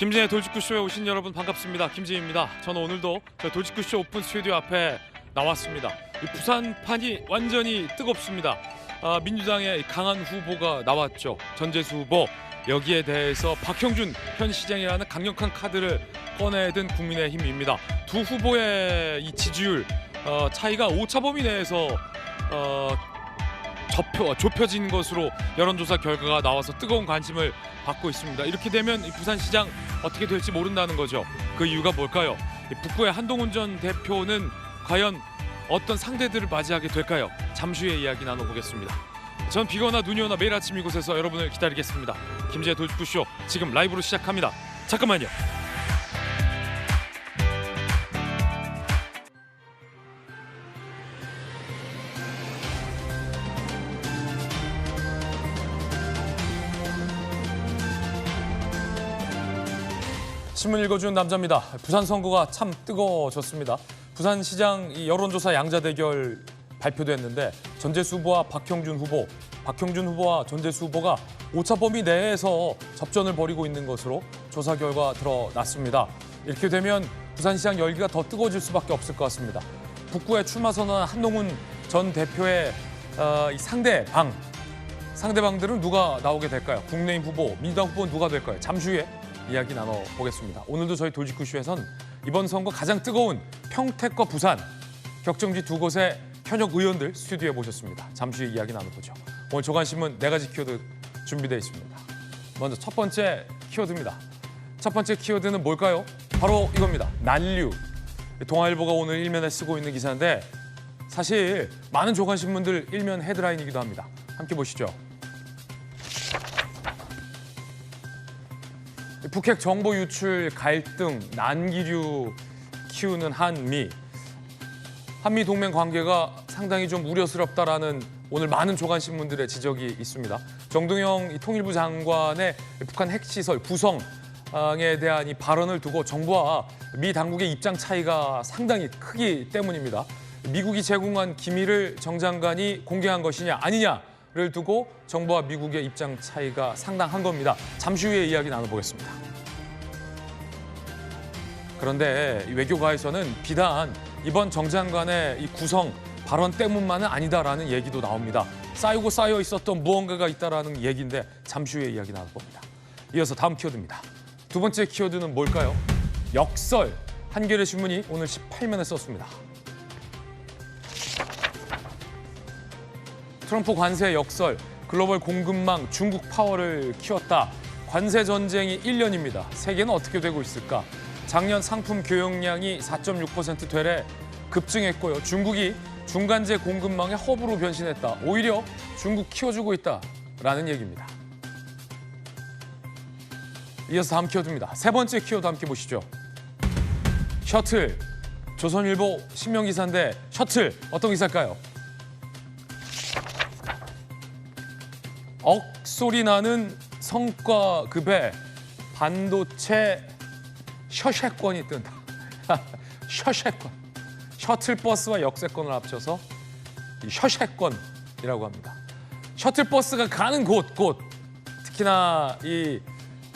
김진의 돌직구쇼에 오신 여러분 반갑습니다. 김진입니다. 저는 오늘도 돌직구쇼 오픈 스튜디오 앞에 나왔습니다. 이 부산판이 완전히 뜨겁습니다. 민주당의 강한 후보가 나왔죠. 전재수 후보. 여기에 대해서 박형준 현 시장이라는 강력한 카드를 꺼내든 국민의힘입니다. 두 후보의 이 지지율 차이가 오차 범위 내에서 좁혀진 것으로 여론조사 결과가 나와서 뜨거운 관심을 받고 있습니다. 이렇게 되면 부산시장 어떻게 될지 모른다는 거죠. 그 이유가 뭘까요? 북구의 한동훈 전 대표는 과연 어떤 상대들을 맞이하게 될까요? 잠시 후에 이야기 나눠보겠습니다. 전 비거나 눈이 오나 매일 아침 이곳에서 여러분을 기다리겠습니다. 김지의 돌직구쇼 지금 라이브로 시작합니다. 잠깐만요. 신문 읽어주는 남자입니다. 부산 선거가 참 뜨거워졌습니다. 부산시장 이 여론조사 양자 대결 발표됐는데 전재수 후보와 박형준 후보와 전재수 후보가 오차 범위 내에서 접전을 벌이고 있는 것으로 조사 결과 드러났습니다. 이렇게 되면 부산시장 열기가 더 뜨거워질 수밖에 없을 것 같습니다. 북구에 출마 선언한 한동훈 전 대표의 이 상대방들은 누가 나오게 될까요? 국민의힘 후보, 민주당 후보는 누가 될까요? 잠시 후에 이야기 나눠보겠습니다. 오늘도 저희 돌직구쇼에선 이번 선거 가장 뜨거운 평택과 부산 격정지 두 곳의 현역 의원들 스튜디오에 모셨습니다. 잠시 후에 이야기 나눠보죠. 오늘 조간신문 4가지 키워드 준비되어 있습니다. 먼저 첫 번째 키워드입니다. 첫 번째 키워드는 뭘까요? 바로 이겁니다. 난류. 동아일보가 오늘 일면에 쓰고 있는 기사인데 사실 많은 조간신문들 일면 헤드라인이기도 합니다. 함께 보시죠. 북핵 정보 유출 갈등, 난기류 키우는 한미 동맹 관계가 상당히 좀 우려스럽다라는 오늘 많은 조간신문들의 지적이 있습니다. 정동영 통일부 장관의 북한 핵시설 구성에 대한 이 발언을 두고 정부와 미 당국의 입장 차이가 상당히 크기 때문입니다. 미국이 제공한 기밀을 정 장관이 공개한 것이냐 아니냐를 두고 정부와 미국의 입장 차이가 상당한 겁니다. 잠시 후에 이야기 나눠보겠습니다. 그런데 외교가에서는 비단 이번 정 장관의 이 구성 발언 때문만은 아니다라는 얘기도 나옵니다. 쌓여 있었던 무언가가 있다라는 얘기인데 잠시 후에 이야기 나눠봅니다. 이어서 다음 키워드입니다. 두 번째 키워드는 뭘까요? 역설. 한겨레 신문이 오늘 18면에 썼습니다. 트럼프 관세 역설, 글로벌 공급망 중국 파워를 키웠다. 관세 전쟁이 1년입니다. 세계는 어떻게 되고 있을까? 작년 상품 교역량이 4.6% 되래 급증했고요. 중국이 중간재 공급망의 허브로 변신했다. 오히려 중국 키워주고 있다라는 얘기입니다. 이어서 다음 키워드입니다. 세 번째 키워드 함께 보시죠. 셔틀. 조선일보 신명 기사인데 셔틀 어떤 기사일까요? 억소리 나는 성과급의 반도체 셔세권이 뜬다. 셔세권. 셔틀버스와 역세권을 합쳐서 셔세권이라고 합니다. 셔틀버스가 가는 곳 특히나 이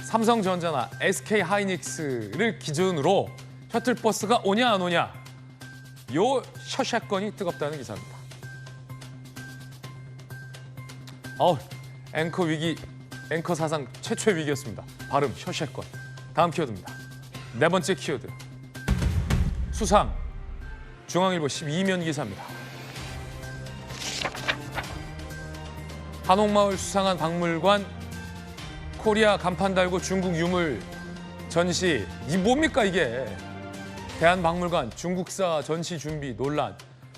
삼성전자나 SK하이닉스를 기준으로 셔틀버스가 오냐 안 오냐 요 셔세권이 뜨겁다는 기사입니다. 앵커 사상 최초의 위기였습니다. 발음 셔세권. 다음 키워드입니다. 네 번째 키워드. 수상. 중앙일보 12면 기사입니다. 한옥마을 수상한 박물관, 코리아 간판 달고 중국 유물 전시. 이 뭡니까 이게? 대한박물관 중국사 전시 준비 논란.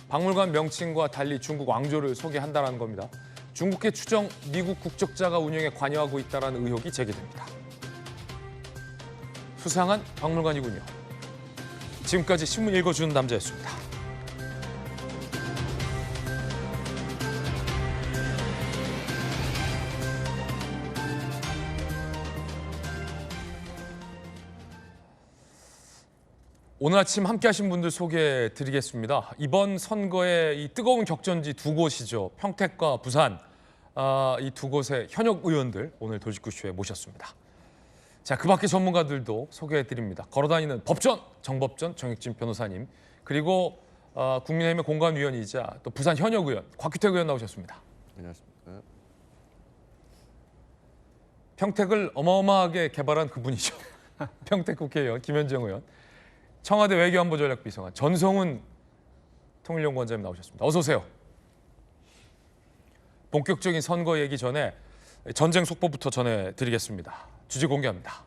박물관 명칭과 달리 중국 왕조를 소개한다는 겁니다. 중국계 추정 미국 국적자가 운영에 관여하고 있다는 의혹이 제기됩니다. 수상한 박물관이군요. 지금까지 신문 읽어주는 남자였습니다. 오늘 아침 함께하신 분들 소개해드리겠습니다. 이번 선거의 이 뜨거운 격전지 두 곳이죠. 평택과 부산. 이 두 곳의 현역 의원들 오늘 돌직구쇼에 모셨습니다. 자, 그 밖에 전문가들도 소개해드립니다. 걸어다니는 법전, 정법전, 정익진 변호사님, 그리고 국민의힘의 공관위원이자 또 부산 현역 의원, 곽규택 의원 나오셨습니다. 안녕하십니까. 평택을 어마어마하게 개발한 그분이죠. 평택 국회의원 김현정 의원, 청와대 외교안보전략비서관 전성훈 통일연구원장님 나오셨습니다. 어서 오세요. 본격적인 선거 얘기 전에 전쟁 속보부터 전해드리겠습니다. 주제 공개합니다.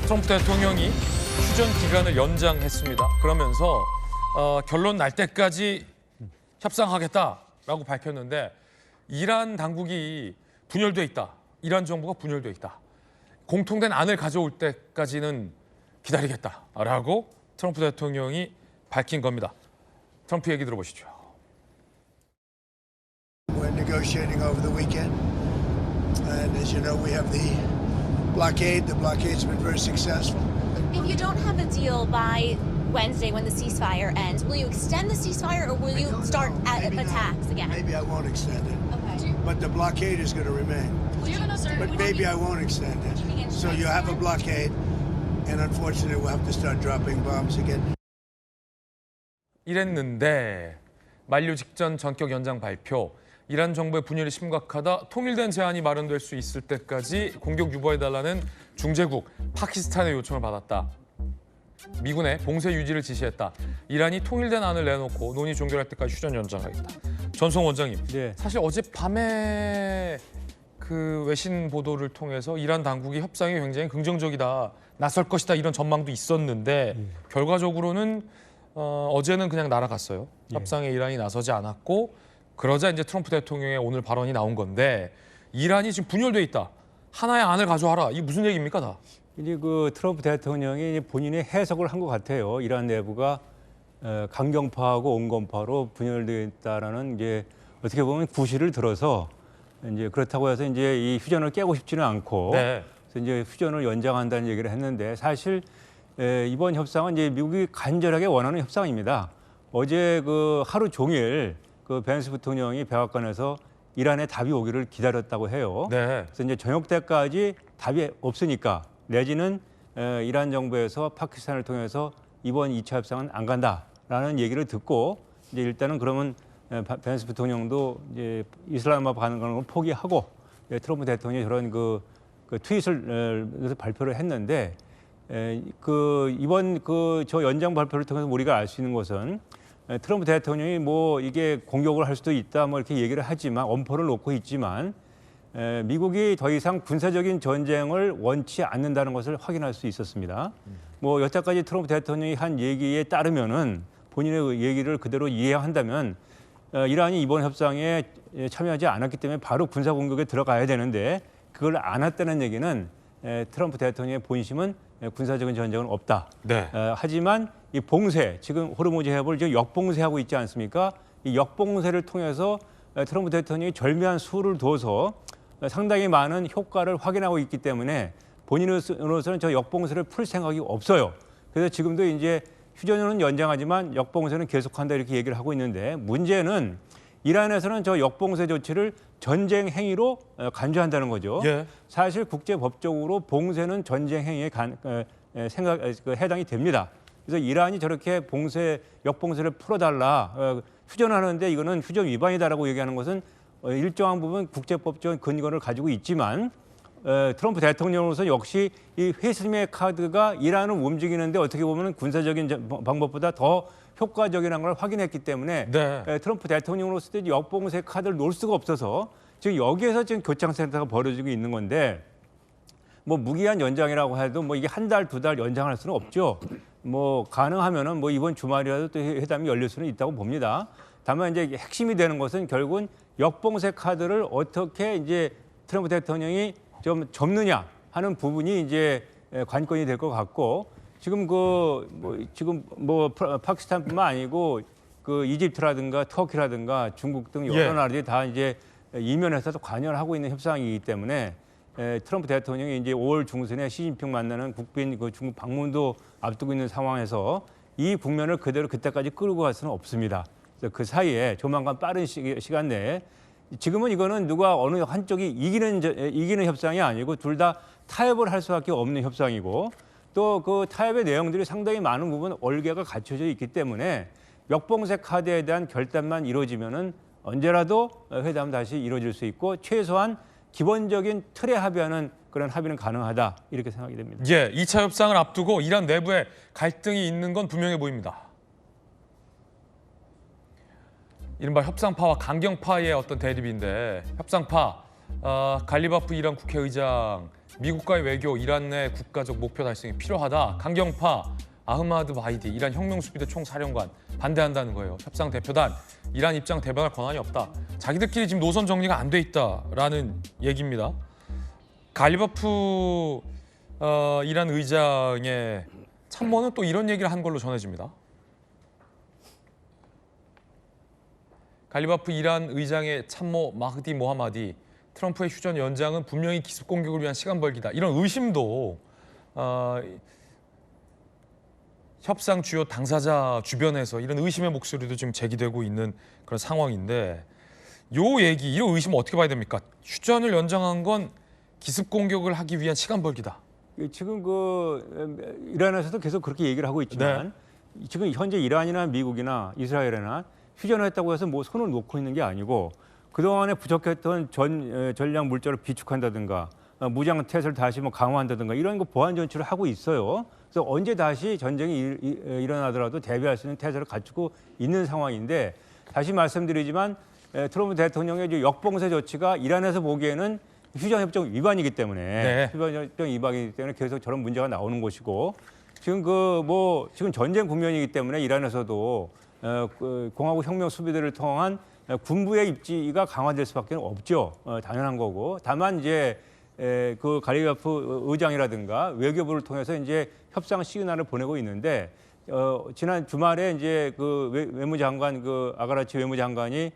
트럼프 대통령이 휴전 기간을 연장했습니다. 그러면서 결론 날 때까지 협상하겠다라고 밝혔는데 이란 당국이 분열돼 있다. 이란 정부가 분열돼 있다. 공통된 안을 가져올 때까지는 기다리겠다라고 트럼프 대통령이 밝힌 겁니다. 트럼프 얘기 들어보시죠. We're negotiating over the weekend, and as you know, we have the blockade. The blockade's been very successful. If you don't have a deal by Wednesday when the ceasefire ends, will you extend the ceasefire or will you start attacks again? Maybe I won't extend it, Okay. but the blockade is going to remain. But maybe I won't extend it. So you have a blockade, and unfortunately, we'll have to start dropping bombs again. 이랬는데 만료 직전 전격 연장 발표. 이란 정부의 분열이 심각하다. 통일된 제안이 마련될 수 있을 때까지 공격 유보해달라는 중재국 파키스탄의 요청을 받았다. 미군의 봉쇄 유지를 지시했다. 이란이 통일된 안을 내놓고 논의 종결할 때까지 휴전 연장하겠다. 전성 원장님, 네. 사실 어젯밤에 그 외신 보도를 통해서 이란 당국이 협상에 굉장히 긍정적이다, 나설 것이다 이런 전망도 있었는데 결과적으로는 어제는 그냥 날아갔어요. 협상에 이란이 나서지 않았고 그러자 이제 트럼프 대통령의 오늘 발언이 나온 건데 이란이 지금 분열돼 있다. 하나의 안을 가져와라. 이게 무슨 얘기입니까, 다? 이제 그 트럼프 대통령이 본인의 해석을 한 것 같아요. 이란 내부가 강경파하고 온건파로 분열되어 있다라는 이제 어떻게 보면 구실을 들어서 이제 그렇다고 해서 이제 이 휴전을 깨고 싶지는 않고 네. 그래서 이제 휴전을 연장한다는 얘기를 했는데 사실 이번 협상은 이제 미국이 간절하게 원하는 협상입니다. 어제 그 하루 종일 그 벤스 부통령이 백악관에서 이란의 답이 오기를 기다렸다고 해요. 네. 그래서 이제 저녁 때까지 답이 없으니까 내지는 이란 정부에서 파키스탄을 통해서 이번 2차 협상은 안 간다라는 얘기를 듣고 이제 일단은 그러면 벤스 부통령도 이제 이슬람마바드 가는 걸 포기하고 트럼프 대통령이 저런 그 트윗을 발표를 했는데 이번 저 연장 발표를 통해서 우리가 알 수 있는 것은 트럼프 대통령이 뭐 이게 공격을 할 수도 있다 뭐 이렇게 얘기를 하지만 엄포를 놓고 있지만 미국이 더 이상 군사적인 전쟁을 원치 않는다는 것을 확인할 수 있었습니다. 뭐 여태까지 트럼프 대통령이 한 얘기에 따르면은 본인의 얘기를 그대로 이해한다면 이란이 이번 협상에 참여하지 않았기 때문에 바로 군사 공격에 들어가야 되는데 그걸 안 했다는 얘기는 트럼프 대통령의 본심은 군사적인 전쟁은 없다. 네. 하지만 이 봉쇄, 지금 호르무즈 해협을 지금 역봉쇄하고 있지 않습니까? 이 역봉쇄를 통해서 트럼프 대통령이 절묘한 수를 둬서 상당히 많은 효과를 확인하고 있기 때문에 본인으로서는 저 역봉쇄를 풀 생각이 없어요. 그래서 지금도 이제 휴전은 연장하지만 역봉쇄는 계속한다 이렇게 얘기를 하고 있는데 문제는 이란에서는 저 역봉쇄 조치를 전쟁 행위로 간주한다는 거죠. 예. 사실 국제법적으로 봉쇄는 전쟁 행위에 해당이 됩니다. 그래서 이란이 저렇게 역봉쇄를 풀어달라 휴전하는데 이거는 휴전 위반이다라고 얘기하는 것은 일정한 부분 국제법적 근거를 가지고 있지만 트럼프 대통령으로서 역시 이 회심의 카드가 이란을 움직이는데 어떻게 보면 군사적인 방법보다 더 효과적이라는 걸 확인했기 때문에 네. 트럼프 대통령으로서 역봉쇄 카드를 놓을 수가 없어서 지금 여기에서 지금 교착센터가 벌어지고 있는 건데 뭐 무기한 연장이라고 해도 뭐 이게 한 달, 두 달 연장할 수는 없죠. 뭐 가능하면은 뭐 이번 주말이라도 또 회담이 열릴 수는 있다고 봅니다. 다만 이제 핵심이 되는 것은 결국은 역봉쇄 카드를 어떻게 이제 트럼프 대통령이 좀 접느냐 하는 부분이 이제 관건이 될 것 같고 지금 파키스탄뿐만 아니고 그 이집트라든가 터키라든가 중국 등 여러 예. 나라들이 다 이제 이면에서도 관여를 하고 있는 협상이기 때문에 트럼프 대통령이 이제 5월 중순에 시진핑 만나는 국빈 그 중국 방문도 앞두고 있는 상황에서 이 국면을 그대로 그때까지 끌고 갈 수는 없습니다. 그래서 그 사이에 조만간 빠른 시간 내에 지금은 이거는 누가 어느 한쪽이 이기는 협상이 아니고 둘 다 타협을 할 수밖에 없는 협상이고 또 그 타협의 내용들이 상당히 많은 부분 얼개가 갖춰져 있기 때문에 역봉쇄 카드에 대한 결단만 이루어지면은 언제라도 회담 다시 이루어질 수 있고 최소한 기본적인 틀에 합의하는 그런 합의는 가능하다 이렇게 생각이 됩니다. 예, 2차 협상을 앞두고 이란 내부에 갈등이 있는 건 분명해 보입니다. 이른바 협상파와 강경파의 어떤 대립인데 협상파 갈리바프 이란 국회의장 미국과의 외교 이란 내 국가적 목표 달성이 필요하다. 강경파 아흐마드 바이디 이란 혁명수비대 총사령관 반대한다는 거예요. 협상 대표단 이란 입장 대변할 권한이 없다. 자기들끼리 지금 노선 정리가 안 돼 있다라는 얘기입니다. 갈리바프 이란 의장의 참모는 또 이런 얘기를 한 걸로 전해집니다. 갈리바프 이란 의장의 참모 마흐디 모하마디 트럼프의 휴전 연장은 분명히 기습 공격을 위한 시간 벌기다. 이런 의심도 협상 주요 당사자 주변에서 이런 의심의 목소리도 지금 제기되고 있는 그런 상황인데 요 얘기, 이 의심은 어떻게 봐야 됩니까? 휴전을 연장한 건 기습 공격을 하기 위한 시간 벌기다. 지금 그 이란에서도 계속 그렇게 얘기를 하고 있지만 지금 현재 이란이나 미국이나 이스라엘이나 휴전을 했다고 해서 뭐 손을 놓고 있는 게 아니고 그동안에 부족했던 전략 물자를 비축한다든가 무장 태세를 다시 뭐 강화한다든가 이런 거 보완 전출을 하고 있어요. 그래서 언제 다시 전쟁이 일어나더라도 대비할 수 있는 태세를 갖추고 있는 상황인데 다시 말씀드리지만 트럼프 대통령의 역봉쇄 조치가 이란에서 보기에는 휴전협정 위반이기 때문에 휴전협정 위반이기 때문에 계속 저런 문제가 나오는 것이고 지금 지금 전쟁 국면이기 때문에 이란에서도 공화국 혁명 수비대를 통한 군부의 입지가 강화될 수밖에 없죠. 당연한 거고. 다만 이제 그 갈리바프 의장이라든가 외교부를 통해서 이제 협상 시그널을 보내고 있는데 지난 주말에 이제 그 외무장관 그 아가라치 외무장관이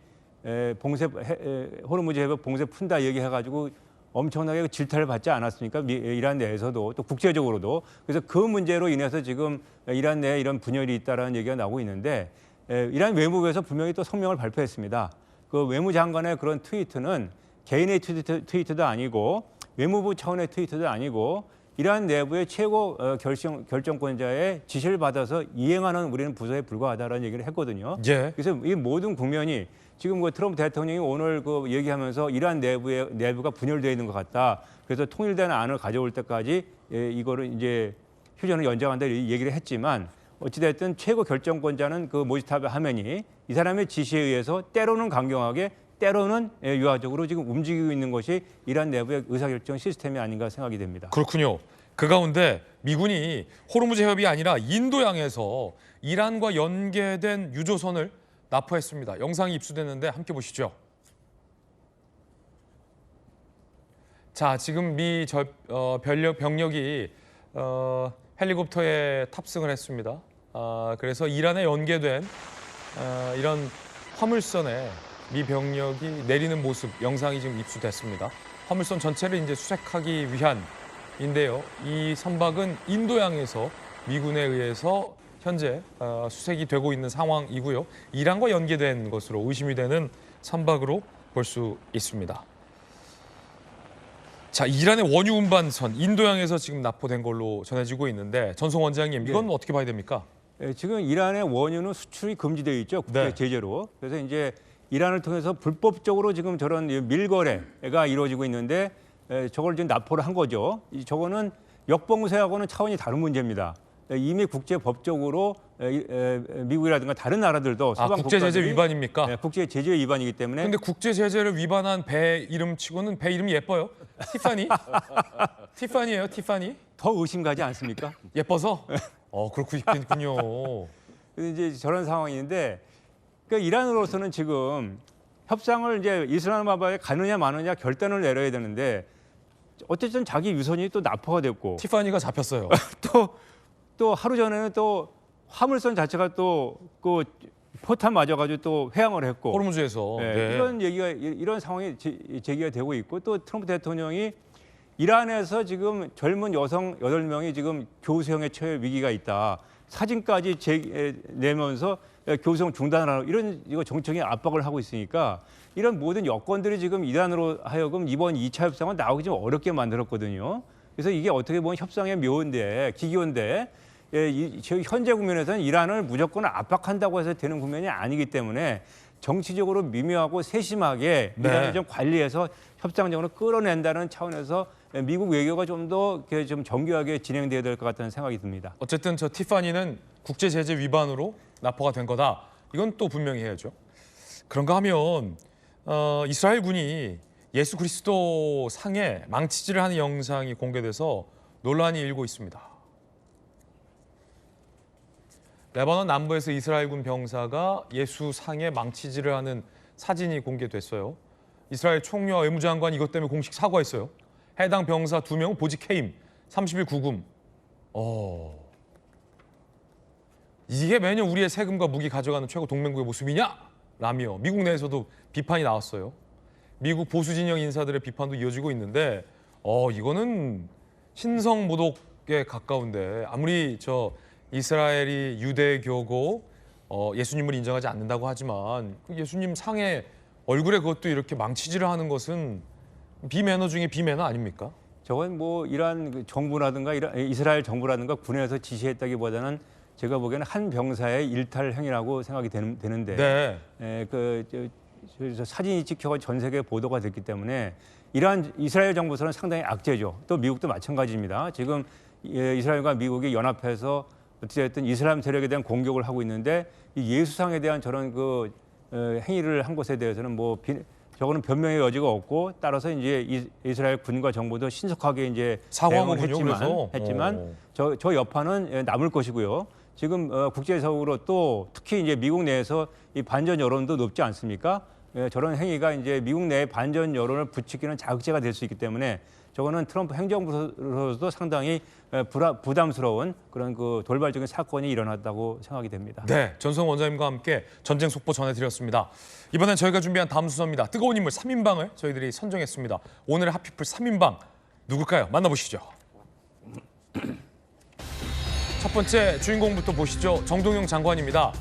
호르무즈 해협 봉쇄 푼다 얘기해가지고 엄청나게 질타를 받지 않았습니까? 이란 내에서도 또 국제적으로도. 그래서 그 문제로 인해서 지금 이란 내에 이런 분열이 있다라는 얘기가 나오고 있는데 이란 외무부에서 분명히 또 성명을 발표했습니다. 그 외무장관의 그런 트위트는 개인의 트위트도 아니고 외무부 차원의 트위트도 아니고 이란 내부의 최고 결정권자의 지시를 받아서 이행하는 우리는 부서에 불과하다라는 얘기를 했거든요. 예. 그래서 이 모든 국면이 지금 그 트럼프 대통령이 오늘 그 얘기하면서 이란 내부가 분열되어 있는 것 같다. 그래서 통일된 안을 가져올 때까지 이거를 이제 휴전을 연장한다 이 얘기를 했지만 어찌됐든 최고 결정권자는 그 모지타베 하메니 이 사람의 지시에 의해서 때로는 강경하게 때로는 유화적으로 지금 움직이고 있는 것이 이란 내부의 의사결정 시스템이 아닌가 생각이 됩니다. 그렇군요. 그 가운데 미군이 호르무즈 해협이 아니라 인도양에서 이란과 연계된 유조선을 납포했습니다. 영상이 입수됐는데 함께 보시죠. 자, 지금 미 병력이 헬리콥터에 탑승을 했습니다. 그래서 이란에 연계된 이런 화물선에 미 병력이 내리는 모습 영상이 지금 입수됐습니다. 화물선 전체를 이제 수색하기 위한인데요. 이 선박은 인도양에서 미군에 의해서 현재 수색이 되고 있는 상황이고요. 이란과 연계된 것으로 의심이 되는 선박으로 볼 수 있습니다. 자, 이란의 원유 운반선 인도양에서 지금 납포된 걸로 전해지고 있는데 전송 원장님 이건 어떻게 봐야 됩니까? 지금 이란의 원유는 수출이 금지되어 있죠. 국제 제재로. 그래서 이제 이란을 통해서 불법적으로 지금 저런 밀거래가 이루어지고 있는데 저걸 지금 납포를 한 거죠. 저거는 역봉쇄하고는 차원이 다른 문제입니다. 이미 국제법적으로 미국이라든가 다른 나라들도 국제 제재 위반입니까? 네, 국제 제재 위반이기 때문에. 근데 국제 제재를 위반한 배 이름치고는 배 이름이 예뻐요. 티파니? 티파니예요, 티파니? 더 의심 가지 않습니까? 예뻐서? 그렇고 있겠군요. 이제 저런 상황인데 그러니까 이란으로서는 지금 협상을 이제 이슬람마바에 가느냐 마느냐 결단을 내려야 되는데 어쨌든 자기 유선이 또 납포가 됐고 티파니가 잡혔어요. 또 하루 전에는 또 화물선 자체가 또 그 포탄 맞아가지고 또 회항을 했고 호르무즈에서 이런 상황이 제기가 되고 있고 또 트럼프 대통령이 이란에서 지금 젊은 여성 8명이 지금 교수형에 처해 위기가 있다. 사진까지 내면서 교수형 중단하라고 이거 정책의 압박을 하고 있으니까 이런 모든 여건들이 지금 이란으로 하여금 이번 2차 협상은 나오기 좀 어렵게 만들었거든요. 그래서 이게 어떻게 보면 협상의 묘인데, 기교인데, 현재 국면에서는 이란을 무조건 압박한다고 해서 되는 국면이 아니기 때문에 정치적으로 미묘하고 세심하게 이란을 좀 관리해서 협상적으로 끌어낸다는 차원에서 미국 외교가 좀 더 좀 정교하게 진행돼야 될 것 같다는 생각이 듭니다. 어쨌든 저 티파니는 국제 제재 위반으로 납포가 된 거다. 이건 또 분명히 해야죠. 그런가 하면 이스라엘 군이 예수 그리스도 상에 망치질을 하는 영상이 공개돼서 논란이 일고 있습니다. 레바논 남부에서 이스라엘군 병사가 예수 상에 망치질을 하는 사진이 공개됐어요. 이스라엘 총리와 외무장관이 이것 때문에 공식 사과했어요. 해당 병사 2명 보직 해임, 30일 구금. 이게 매년 우리의 세금과 무기 가져가는 최고 동맹국의 모습이냐? 라며 미국 내에서도 비판이 나왔어요. 미국 보수 진영 인사들의 비판도 이어지고 있는데 이거는 신성 모독에 가까운데 아무리 이스라엘이 유대교고 예수님을 인정하지 않는다고 하지만 그 예수님 상에 얼굴에 그것도 이렇게 망치질을 하는 것은 비매너 중에 비매너 아닙니까? 저건 뭐 이란 정부라든가 이스라엘 정부라든가 군에서 지시했다기보다는 제가 보기에는 한 병사의 일탈 행위라고 생각이 되는데 저 사진이 찍혀가 전 세계에 보도가 됐기 때문에 이스라엘 정부에서는 상당히 악재죠. 또 미국도 마찬가지입니다. 지금 이스라엘과 미국이 연합해서 어찌됐든 이슬람 세력에 대한 공격을 하고 있는데 이 예수상에 대한 저런 행위를 한 것에 대해서는 저거는 변명의 여지가 없고 따라서 이제 이스라엘 군과 정부도 신속하게 이제 대응을 했지만 저 여파는 남을 것이고요. 지금 국제적으로 또 특히 이제 미국 내에서 이 반전 여론도 높지 않습니까? 저런 행위가 이제 미국 내의 반전 여론을 부추기는 자극제가 될 수 있기 때문에 저거는 트럼프 행정부로서도 상당히 부담스러운 그런 돌발적인 사건이 일어났다고 생각이 됩니다. 네, 전성 원장님과 함께 전쟁 속보 전해드렸습니다. 이번엔 저희가 준비한 다음 순서입니다. 뜨거운 인물 3인방을 저희들이 선정했습니다. 오늘의 핫피플 3인방 누굴까요? 만나보시죠. 첫 번째 주인공부터 보시죠. 정동영 장관입니다.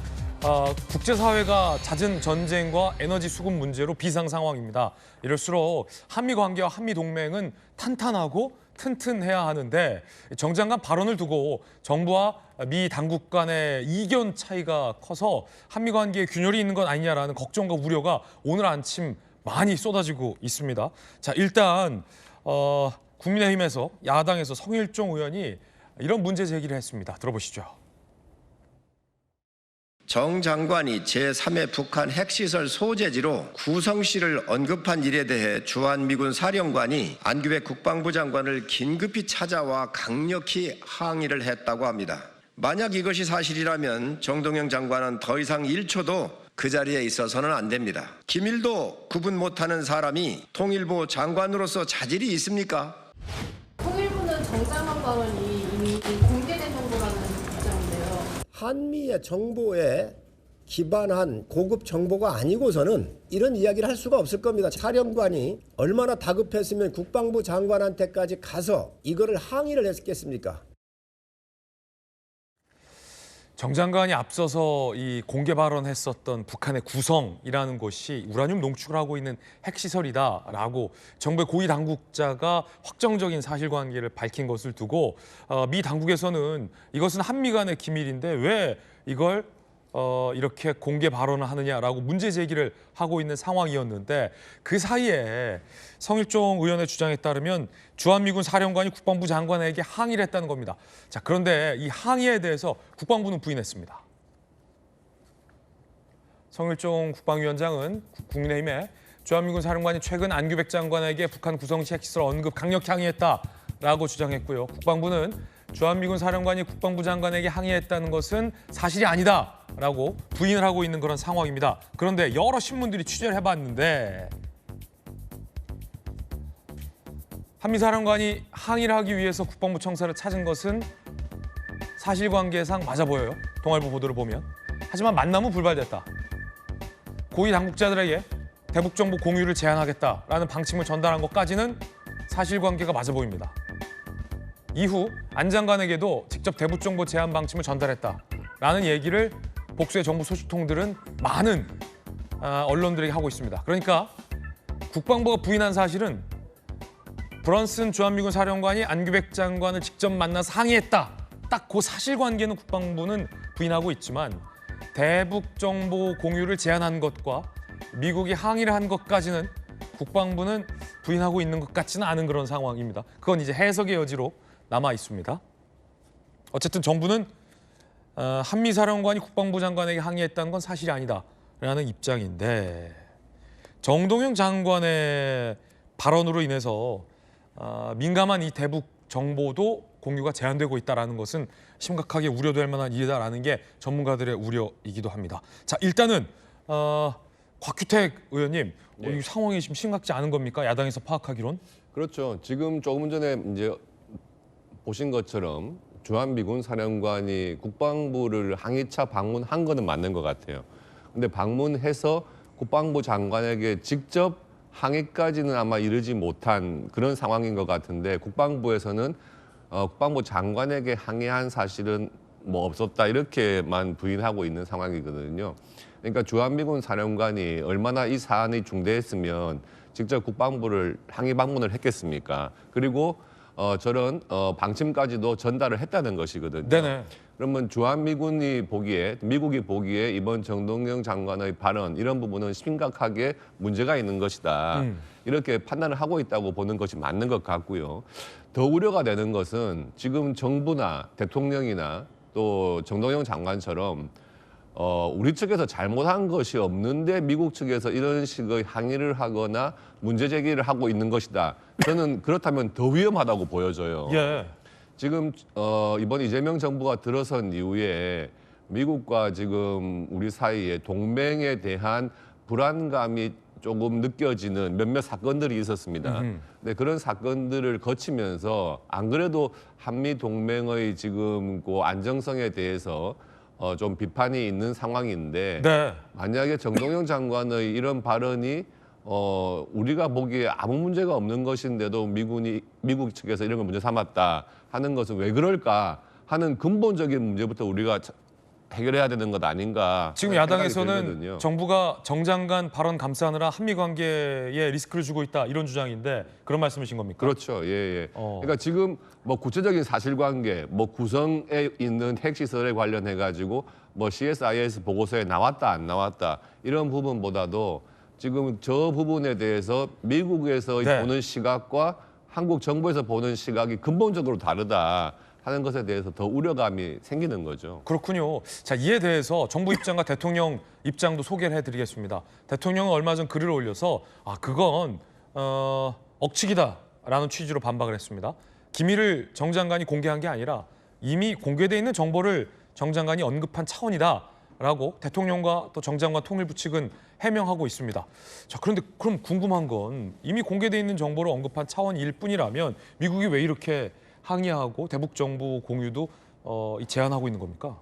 국제사회가 잦은 전쟁과 에너지 수급 문제로 비상 상황입니다. 이럴수록 한미 관계와 한미 동맹은 탄탄하고 튼튼해야 하는데 정 장관 발언을 두고 정부와 미 당국 간의 이견 차이가 커서 한미 관계에 균열이 있는 건 아니냐라는 걱정과 우려가 오늘 아침 많이 쏟아지고 있습니다. 자, 일단 국민의힘에서 야당에서 성일종 의원이 이런 문제 제기를 했습니다. 들어보시죠. 정 장관이 제3회 북한 핵시설 소재지로 구성시를 언급한 일에 대해 주한미군 사령관이 안규백 국방부 장관을 긴급히 찾아와 강력히 항의를 했다고 합니다. 만약 이것이 사실이라면 정동영 장관은 더 이상 1초도 그 자리에 있어서는 안 됩니다. 기밀도 구분 못하는 사람이 통일부 장관으로서 자질이 있습니까? 통일부는 정 장관 발언이 이미 공개된 정보라는 입장인데요. 한미의 정보에 기반한 고급 정보가 아니고서는 이런 이야기를 할 수가 없을 겁니다. 사령관이 얼마나 다급했으면 국방부 장관한테까지 가서 이거를 항의를 했겠습니까? 정 장관이 앞서서 이 공개 발언했었던 북한의 구성이라는 것이 우라늄 농축을 하고 있는 핵시설이다라고 정부의 고위 당국자가 확정적인 사실관계를 밝힌 것을 두고 미 당국에서는 이것은 한미 간의 기밀인데 왜 이걸 이렇게 공개 발언을 하느냐라고 문제 제기를 하고 있는 상황이었는데 그 사이에 성일종 의원의 주장에 따르면 주한미군 사령관이 국방부 장관에게 항의를 했다는 겁니다. 자, 그런데 이 항의에 대해서 국방부는 부인했습니다. 성일종 국방위원장은 국민의힘에 주한미군 사령관이 최근 안규백 장관에게 북한 구성시 핵시설 언급 강력히 항의했다라고 주장했고요. 국방부는 주한미군 사령관이 국방부 장관에게 항의했다는 것은 사실이 아니다라고 부인을 하고 있는 그런 상황입니다. 그런데 여러 신문들이 취재를 해봤는데 한미 사령관이 항의를 하기 위해서 국방부 청사를 찾은 것은 사실관계상 맞아 보여요. 동아일보 보도를 보면. 하지만 만남은 불발됐다. 고위 당국자들에게 대북 정보 공유를 제한하겠다라는 방침을 전달한 것까지는 사실관계가 맞아 보입니다. 이후 안 장관에게도 직접 대북 정보 제한 방침을 전달했다라는 얘기를 복수의 정부 소식통들은 많은 언론들에게 하고 있습니다. 그러니까 국방부가 부인한 사실은 브런슨 주한미군 사령관이 안규백 장관을 직접 만나서 항의했다. 딱 그 사실관계는 국방부는 부인하고 있지만 대북 정보 공유를 제한한 것과 미국이 항의를 한 것까지는 국방부는 부인하고 있는 것 같지는 않은 그런 상황입니다. 그건 이제 해석의 여지로 남아 있습니다. 어쨌든 정부는 한미 사령관이 국방부 장관에게 항의했다는 건 사실이 아니다라는 입장인데 정동영 장관의 발언으로 인해서 민감한 이 대북 정보도 공유가 제한되고 있다는 것은 심각하게 우려될 만한 일이다라는 게 전문가들의 우려이기도 합니다. 자, 일단은 곽규택 의원님, 이 상황이 지금 심각지 않은 겁니까? 야당에서 파악하기론? 그렇죠. 지금 조금 전에 이제 보신 것처럼 주한미군 사령관이 국방부를 항의차 방문한 거는 맞는 것 같아요. 근데 방문해서 국방부 장관에게 직접 항의까지는 아마 이르지 못한 그런 상황인 것 같은데 국방부에서는 국방부 장관에게 항의한 사실은 뭐 없었다 이렇게만 부인하고 있는 상황이거든요. 그러니까 주한미군 사령관이 얼마나 이 사안이 중대했으면 직접 국방부를 항의 방문을 했겠습니까? 그리고 저런 방침까지도 전달을 했다는 것이거든요. 네네. 그러면 미국이 보기에 이번 정동영 장관의 발언 이런 부분은 심각하게 문제가 있는 것이다. 이렇게 판단을 하고 있다고 보는 것이 맞는 것 같고요. 더 우려가 되는 것은 지금 정부나 대통령이나 또 정동영 장관처럼 우리 측에서 잘못한 것이 없는데 미국 측에서 이런 식의 항의를 하거나 문제 제기를 하고 있는 것이다. 저는 그렇다면 더 위험하다고 보여져요. 예. 지금 이번 이재명 정부가 들어선 이후에 미국과 지금 우리 사이에 동맹에 대한 불안감이 조금 느껴지는 몇몇 사건들이 있었습니다. 근데 그런 사건들을 거치면서 안 그래도 한미 동맹의 지금 그 안정성에 대해서 좀 비판이 있는 상황인데 네. 만약에 정동영 장관의 이런 발언이 우리가 보기에 아무 문제가 없는 것인데도 미국 측에서 이런 걸 문제 삼았다 하는 것은 왜 그럴까 하는 근본적인 문제부터 우리가 해결해야 되는 것 아닌가. 지금 하는 생각이 야당에서는 들거든요. 정부가 정 장관 발언 감싸느라 한미 관계에 리스크를 주고 있다 이런 주장인데 그런 말씀이신 겁니까? 그렇죠. 예, 예. 그러니까 지금 뭐 구체적인 사실관계, 뭐 구성에 있는 핵시설에 관련해 가지고 뭐 CSIS 보고서에 나왔다 안 나왔다 이런 부분보다도 지금 저 부분에 대해서 미국에서 네. 보는 시각과 한국 정부에서 보는 시각이 근본적으로 다르다 하는 것에 대해서 더 우려감이 생기는 거죠. 그렇군요. 자, 이에 대해서 정부 입장과 대통령 입장도 소개를 해드리겠습니다. 대통령은 얼마 전 글을 올려서 그건 억측이다라는 취지로 반박을 했습니다. 기밀을 정 장관이 공개한 게 아니라 이미 공개돼 있는 정보를 정 장관이 언급한 차원이다라고 대통령과 또 정 장관 통일부 측은 해명하고 있습니다. 자, 그런데 그럼 궁금한 건 이미 공개돼 있는 정보를 언급한 차원일 뿐이라면 미국이 왜 이렇게 항의하고 대북 정보 공유도 제한하고 있는 겁니까?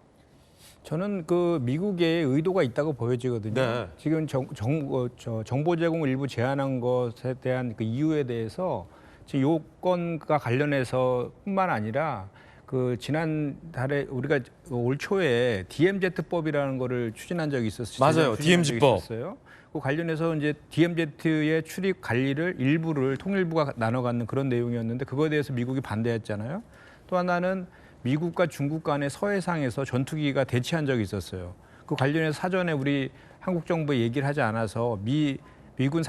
저는 그 미국의 의도가 있다고 보여지거든요. 네. 지금 정보 제공을 일부 제한한 것에 대한 그 이유에 대해서 지금 요건과 관련해서뿐만 아니라 그 지난달에 우리가 올 초에 DMZ법이라는 거를 추진한 적이 있었어요. 맞아요. DMZ법. 그 관련해서 이제 DMZ의 출입 관리를 일부를 통일부가 나눠 갖는 그런 내용이었는데 그거에 대해서 미국이 반대했잖아요. 또 하나는 미국과 중국 간의 서해상에서 전투기가 대치한 적이 있었어요. 그 관련해서 사전에 우리 한국 정부에 얘기를 하지 않아서 미군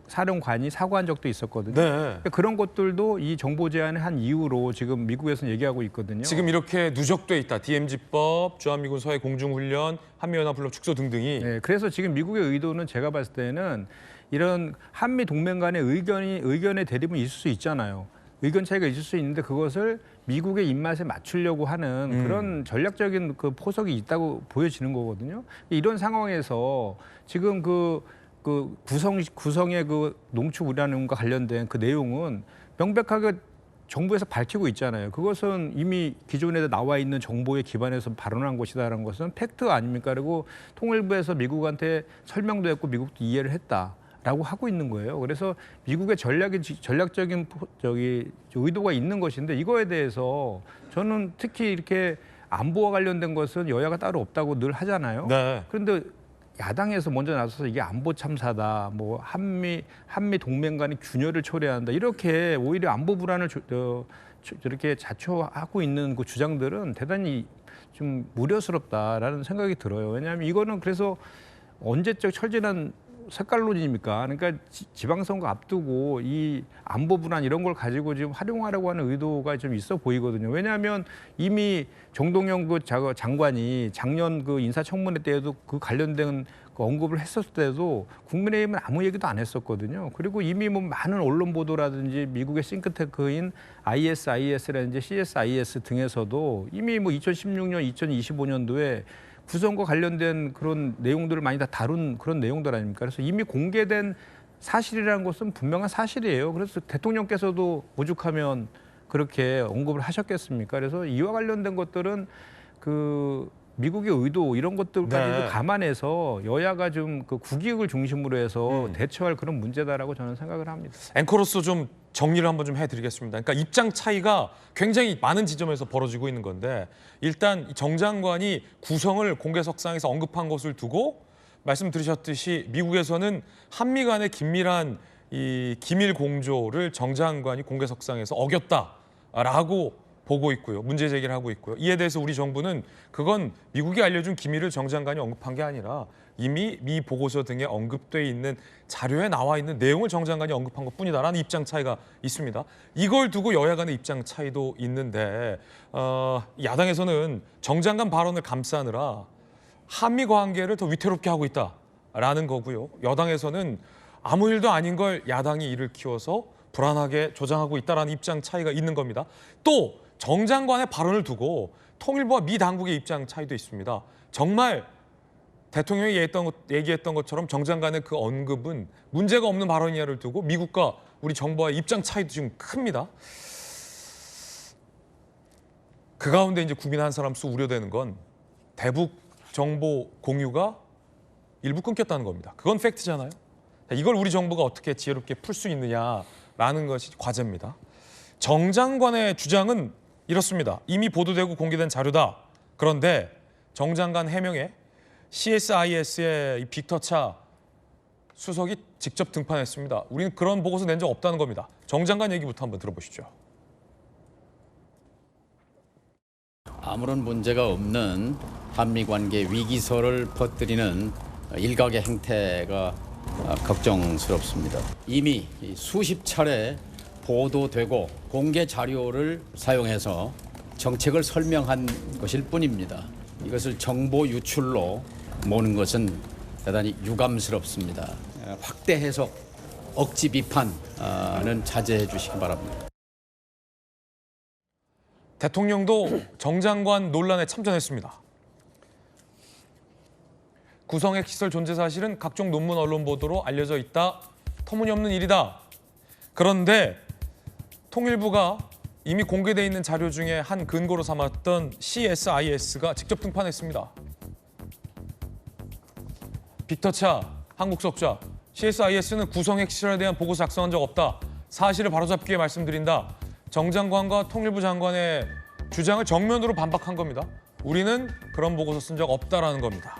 사령관이 사과한 적도 있었거든요. 네. 그런 것들도 이 정보 제한의 한 이유로 지금 미국에서는 얘기하고 있거든요. 지금 이렇게 누적돼 있다. DMZ법, 주한미군 서해 공중훈련, 한미연합훈련 축소 등등이. 네, 그래서 지금 미국의 의도는 제가 봤을 때는 이런 한미 동맹 간의 의견의 대립은 있을 수 있잖아요. 의견 차이가 있을 수 있는데 그것을 미국의 입맛에 맞추려고 하는 그런 전략적인 그 포석이 있다고 보여지는 거거든요. 이런 상황에서 지금 그 구성의 그 농축 우라늄과 관련된 그 내용은 명백하게 정부에서 밝히고 있잖아요. 그것은 이미 기존에 나와 있는 정보에 기반해서 발언한 것이다라는 것은 팩트 아닙니까? 그리고 통일부에서 미국한테 설명도 했고 미국도 이해를 했다라고 하고 있는 거예요. 그래서 미국의 전략적인 의도가 있는 것인데 이거에 대해서 저는 특히 이렇게 안보와 관련된 것은 여야가 따로 없다고 늘 하잖아요. 네. 그런데 야당에서 먼저 나서서 이게 안보 참사다, 뭐 한미 동맹 간의 균열을 초래한다, 이렇게 오히려 안보 불안을 저렇게 자초하고 있는 그 주장들은 대단히 좀 우려스럽다라는 생각이 들어요. 왜냐하면 이거는 그래서 언제적 철저한 색깔론입니까? 그러니까 지방선거 앞두고 이 안보 불안 이런 걸 가지고 지금 활용하려고 하는 의도가 좀 있어 보이거든요. 왜냐하면 이미 정동영 그 장관이 작년 그 인사청문회 때에도 그 관련된 그 언급을 했었을 때도 국민의힘은 아무 얘기도 안 했었거든요. 그리고 이미 뭐 많은 언론 보도라든지 미국의 싱크탱크인 ISIS라든지 CSIS 등에서도 이미 뭐 2016년, 2025년도에 구성과 관련된 그런 내용들을 많이 다 다룬 그런 내용들 아닙니까? 그래서 이미 공개된 사실이라는 것은 분명한 사실이에요. 그래서 대통령께서도 오죽하면 그렇게 언급을 하셨겠습니까? 그래서 이와 관련된 것들은 그 미국의 의도 이런 것들까지도 감안해서 여야가 좀 그 국익을 중심으로 해서 대처할 그런 문제다라고 저는 생각을 합니다. 앵커로서 좀 정리를 한번 좀 해드리겠습니다. 그러니까 입장 차이가 굉장히 많은 지점에서 벌어지고 있는 건데 일단 정 장관이 구성을 공개석상에서 언급한 것을 두고 말씀드리셨듯이 미국에서는 한미 간의 긴밀한 이 기밀 공조를 정 장관이 공개석상에서 어겼다라고 보고 있고요. 문제 제기를 하고 있고요. 이에 대해서 우리 정부는 그건 미국이 알려준 기밀을 정 장관이 언급한 게 아니라 이미 미 보고서 등에 언급돼 있는 자료에 나와 있는 내용을 정 장관이 언급한 것뿐이다라는 입장 차이가 있습니다. 이걸 두고 여야 간의 입장 차이도 있는데 야당에서는 정 장관 발언을 감싸느라 한미 관계를 더 위태롭게 하고 있다라는 거고요. 여당에서는 아무 일도 아닌 걸 야당이 일을 키워서 불안하게 조장하고 있다라는 입장 차이가 있는 겁니다. 또 정 장관의 발언을 두고 통일부와 미 당국의 입장 차이도 있습니다. 정말 대통령이 얘기했던 것처럼 정 장관의 그 언급은 문제가 없는 발언이냐를 두고 미국과 우리 정부와의 입장 차이도 지금 큽니다. 그 가운데 이제 국민 한 사람 수 우려되는 건 대북 정보 공유가 일부 끊겼다는 겁니다. 그건 팩트잖아요. 이걸 우리 정부가 어떻게 지혜롭게 풀 수 있느냐라는 것이 과제입니다. 정 장관의 주장은 이렇습니다. 이미 보도되고 공개된 자료다. 그런데 정 장관 해명에 CSIS의 빅터차 수석이 직접 등판했습니다. 우리는 그런 보고서 낸 적 없다는 겁니다. 정 장관 얘기부터 한번 들어보시죠. 아무런 문제가 없는 한미 관계 위기설을 퍼뜨리는 일각의 행태가 걱정스럽습니다. 이미 수십 차례 보도되고 공개 자료를 사용해서 정책을 설명한 것일 뿐입니다. 이것을 정보 유출로 모는 것은 대단히 유감스럽습니다. 확대 해석, 억지 비판은 자제해 주시기 바랍니다. 대통령도 정 장관 논란에 참전했습니다. 구성핵 시설 존재 사실은 각종 논문 언론 보도로 알려져 있다. 터무니없는 일이다. 그런데 통일부가 이미 공개돼 있는 자료 중에 한 근거로 삼았던 CSIS가 직접 등판했습니다. 빅터차, 한국석좌, CSIS는 구성핵 시설에 대한 보고 작성한 적 없다. 사실을 바로잡기 위해 말씀드린다. 정 장관과 통일부 장관의 주장을 정면으로 반박한 겁니다. 우리는 그런 보고서 쓴 적 없다라는 겁니다.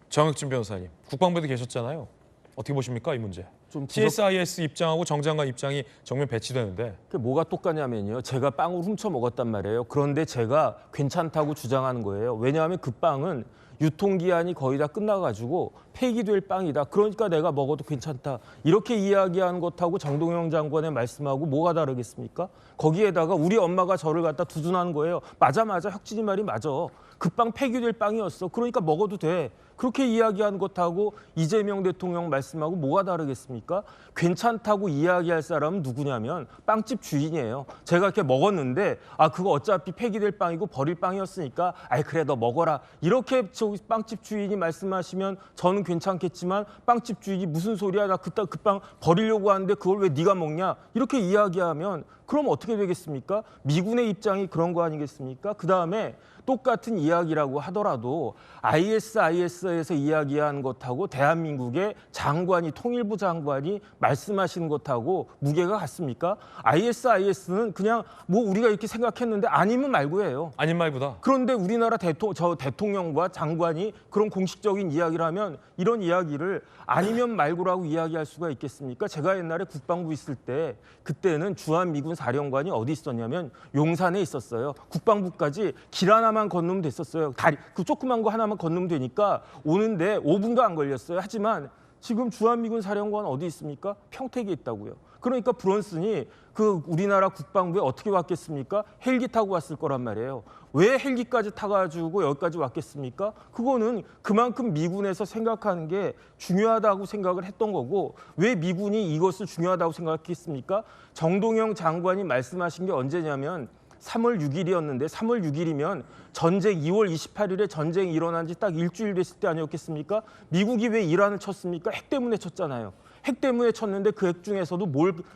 정혁진 변호사님, 국방부에도 계셨잖아요. 어떻게 보십니까, 이 문제? 좀 CSIS 입장하고 정 장관 입장이 정면 배치되는데 그게 뭐가 똑같냐면요. 제가 빵을 훔쳐 먹었단 말이에요. 그런데 제가 괜찮다고 주장하는 거예요. 왜냐하면 그 빵은 유통기한이 거의 다 끝나가지고 폐기될 빵이다. 그러니까 내가 먹어도 괜찮다. 이렇게 이야기하는 것하고 정동영 장관의 말씀하고 뭐가 다르겠습니까? 거기에다가 우리 엄마가 저를 갖다 두둔하는 거예요. 맞아, 혁진이 말이 맞아. 그 빵 폐기될 빵이었어. 그러니까 먹어도 돼. 그렇게 이야기하는 것하고 이재명 대통령 말씀하고 뭐가 다르겠습니까? 괜찮다고 이야기할 사람은 누구냐면 빵집 주인이에요. 제가 이렇게 먹었는데 그거 어차피 폐기될 빵이고 버릴 빵이었으니까 그래 너 먹어라. 이렇게 빵집 주인이 말씀하시면 저는 괜찮겠지만 빵집 주인이 무슨 소리야. 나 그 빵 버리려고 하는데 그걸 왜 네가 먹냐. 이렇게 이야기하면 그럼 어떻게 되겠습니까? 미군의 입장이 그런 거 아니겠습니까? 그다음에 똑같은 이야기라고 하더라도 ISIS에서 이야기한 것하고 대한민국의 장관이 통일부 장관이 말씀하시는 것하고 무게가 같습니까? ISIS는 그냥 뭐 우리가 이렇게 생각했는데 아니면 말고예요. 아닌 말보다. 그런데 우리나라 대통령과 장관이 그런 공식적인 이야기를 하면 이런 이야기를 아니면 말고라고 이야기할 수가 있겠습니까? 제가 옛날에 국방부 있을 때 그때는 주한미군 사령관이 어디 있었냐면 용산에 있었어요. 국방부까지 길 하나만 건너면 됐었어요. 다리 그 조그만 거 하나만 건너면 되니까 오는데 5분도 안 걸렸어요. 하지만 지금 주한미군 사령관 어디 있습니까? 평택에 있다고요. 그러니까 브론슨이 그 우리나라 국방부에 어떻게 왔겠습니까? 헬기 타고 왔을 거란 말이에요. 왜 헬기까지 타가지고 여기까지 왔겠습니까? 그거는 그만큼 미군에서 생각하는 게 중요하다고 생각을 했던 거고 왜 미군이 이것을 중요하다고 생각했습니까? 정동영 장관이 말씀하신 게 언제냐면 3월 6일이었는데 3월 6일이면 전쟁 2월 28일에 전쟁이 일어난 지 딱 일주일 됐을 때 아니었겠습니까? 미국이 왜 이란을 쳤습니까? 핵 때문에 쳤잖아요. 핵 때문에 쳤는데 그 핵 중에서도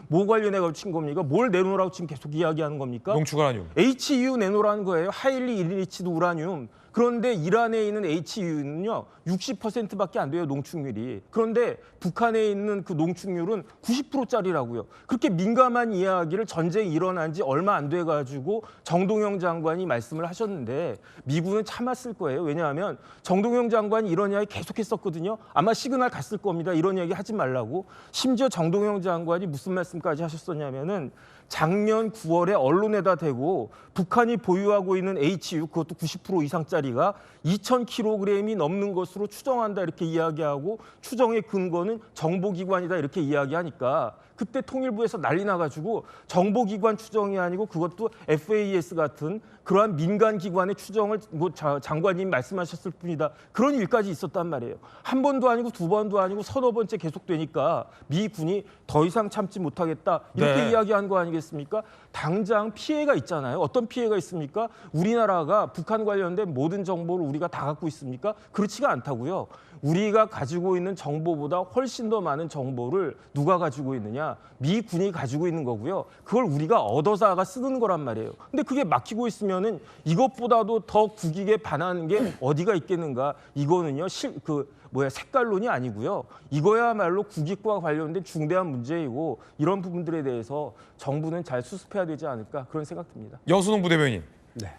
뭐 관련해서 친 겁니까? 뭘 내놓으라고 지금 계속 이야기하는 겁니까? 농축우라늄. HU 내놓으라는 거예요. 하일리 일리치드 우라늄. 그런데 이란에 있는 HU는요 60%밖에 안 돼요, 농축률이. 그런데 북한에 있는 그 농축률은 90%짜리라고요. 그렇게 민감한 이야기를 전쟁이 일어난 지 얼마 안 돼가지고 정동영 장관이 말씀을 하셨는데 미국은 참았을 거예요. 왜냐하면 정동영 장관이 이런 이야기 계속했었거든요. 아마 시그널 갔을 겁니다. 이런 이야기 하지 말라고. 심지어 정동영 장관이 무슨 말씀까지 하셨었냐면은 작년 9월에 언론에다 대고 북한이 보유하고 있는 HU 그것도 90% 이상짜리가 2,000kg이 넘는 것으로 추정한다 이렇게 이야기하고 추정의 근거는 정보기관이다 이렇게 이야기하니까 그때 통일부에서 난리 나가지고 정보기관 추정이 아니고 그것도 FAS 같은 그러한 민간기관의 추정을 뭐 장관님이 말씀하셨을 뿐이다. 그런 일까지 있었단 말이에요. 한 번도 아니고 두 번도 아니고 서너 번째 계속되니까 미군이 더 이상 참지 못하겠다 이렇게 네. 이야기한 거 아니겠습니까? 당장 피해가 있잖아요. 어떤 피해가 있습니까? 우리나라가 북한 관련된 모든 정보를 우리가 다 갖고 있습니까? 그렇지가 않다고요. 우리가 가지고 있는 정보보다 훨씬 더 많은 정보를 누가 가지고 있느냐? 미군이 가지고 있는 거고요. 그걸 우리가 얻어다가 쓰는 거란 말이에요. 근데 그게 막히고 있으면은 이것보다도 더 국익에 반하는 게 어디가 있겠는가? 이거는요, 색깔론이 아니고요. 이거야말로 국익과 관련된 중대한 문제이고 이런 부분들에 대해서 정부는 잘 수습해야 되지 않을까 그런 생각 듭니다. 여수동 부대변인. 네.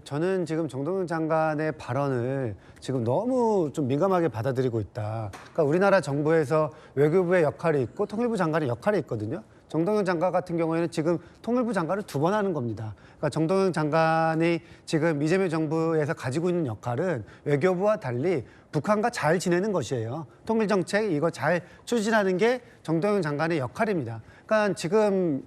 저는 지금 정동영 장관의 발언을 지금 너무 좀 민감하게 받아들이고 있다. 그러니까 우리나라 정부에서 외교부의 역할이 있고 통일부 장관의 역할이 있거든요. 정동영 장관 같은 경우에는 지금 통일부 장관을 2번 하는 겁니다. 그러니까 정동영 장관이 지금 이재명 정부에서 가지고 있는 역할은 외교부와 달리 북한과 잘 지내는 것이에요. 통일정책 이거 잘 추진하는 게 정동영 장관의 역할입니다. 그러니까 지금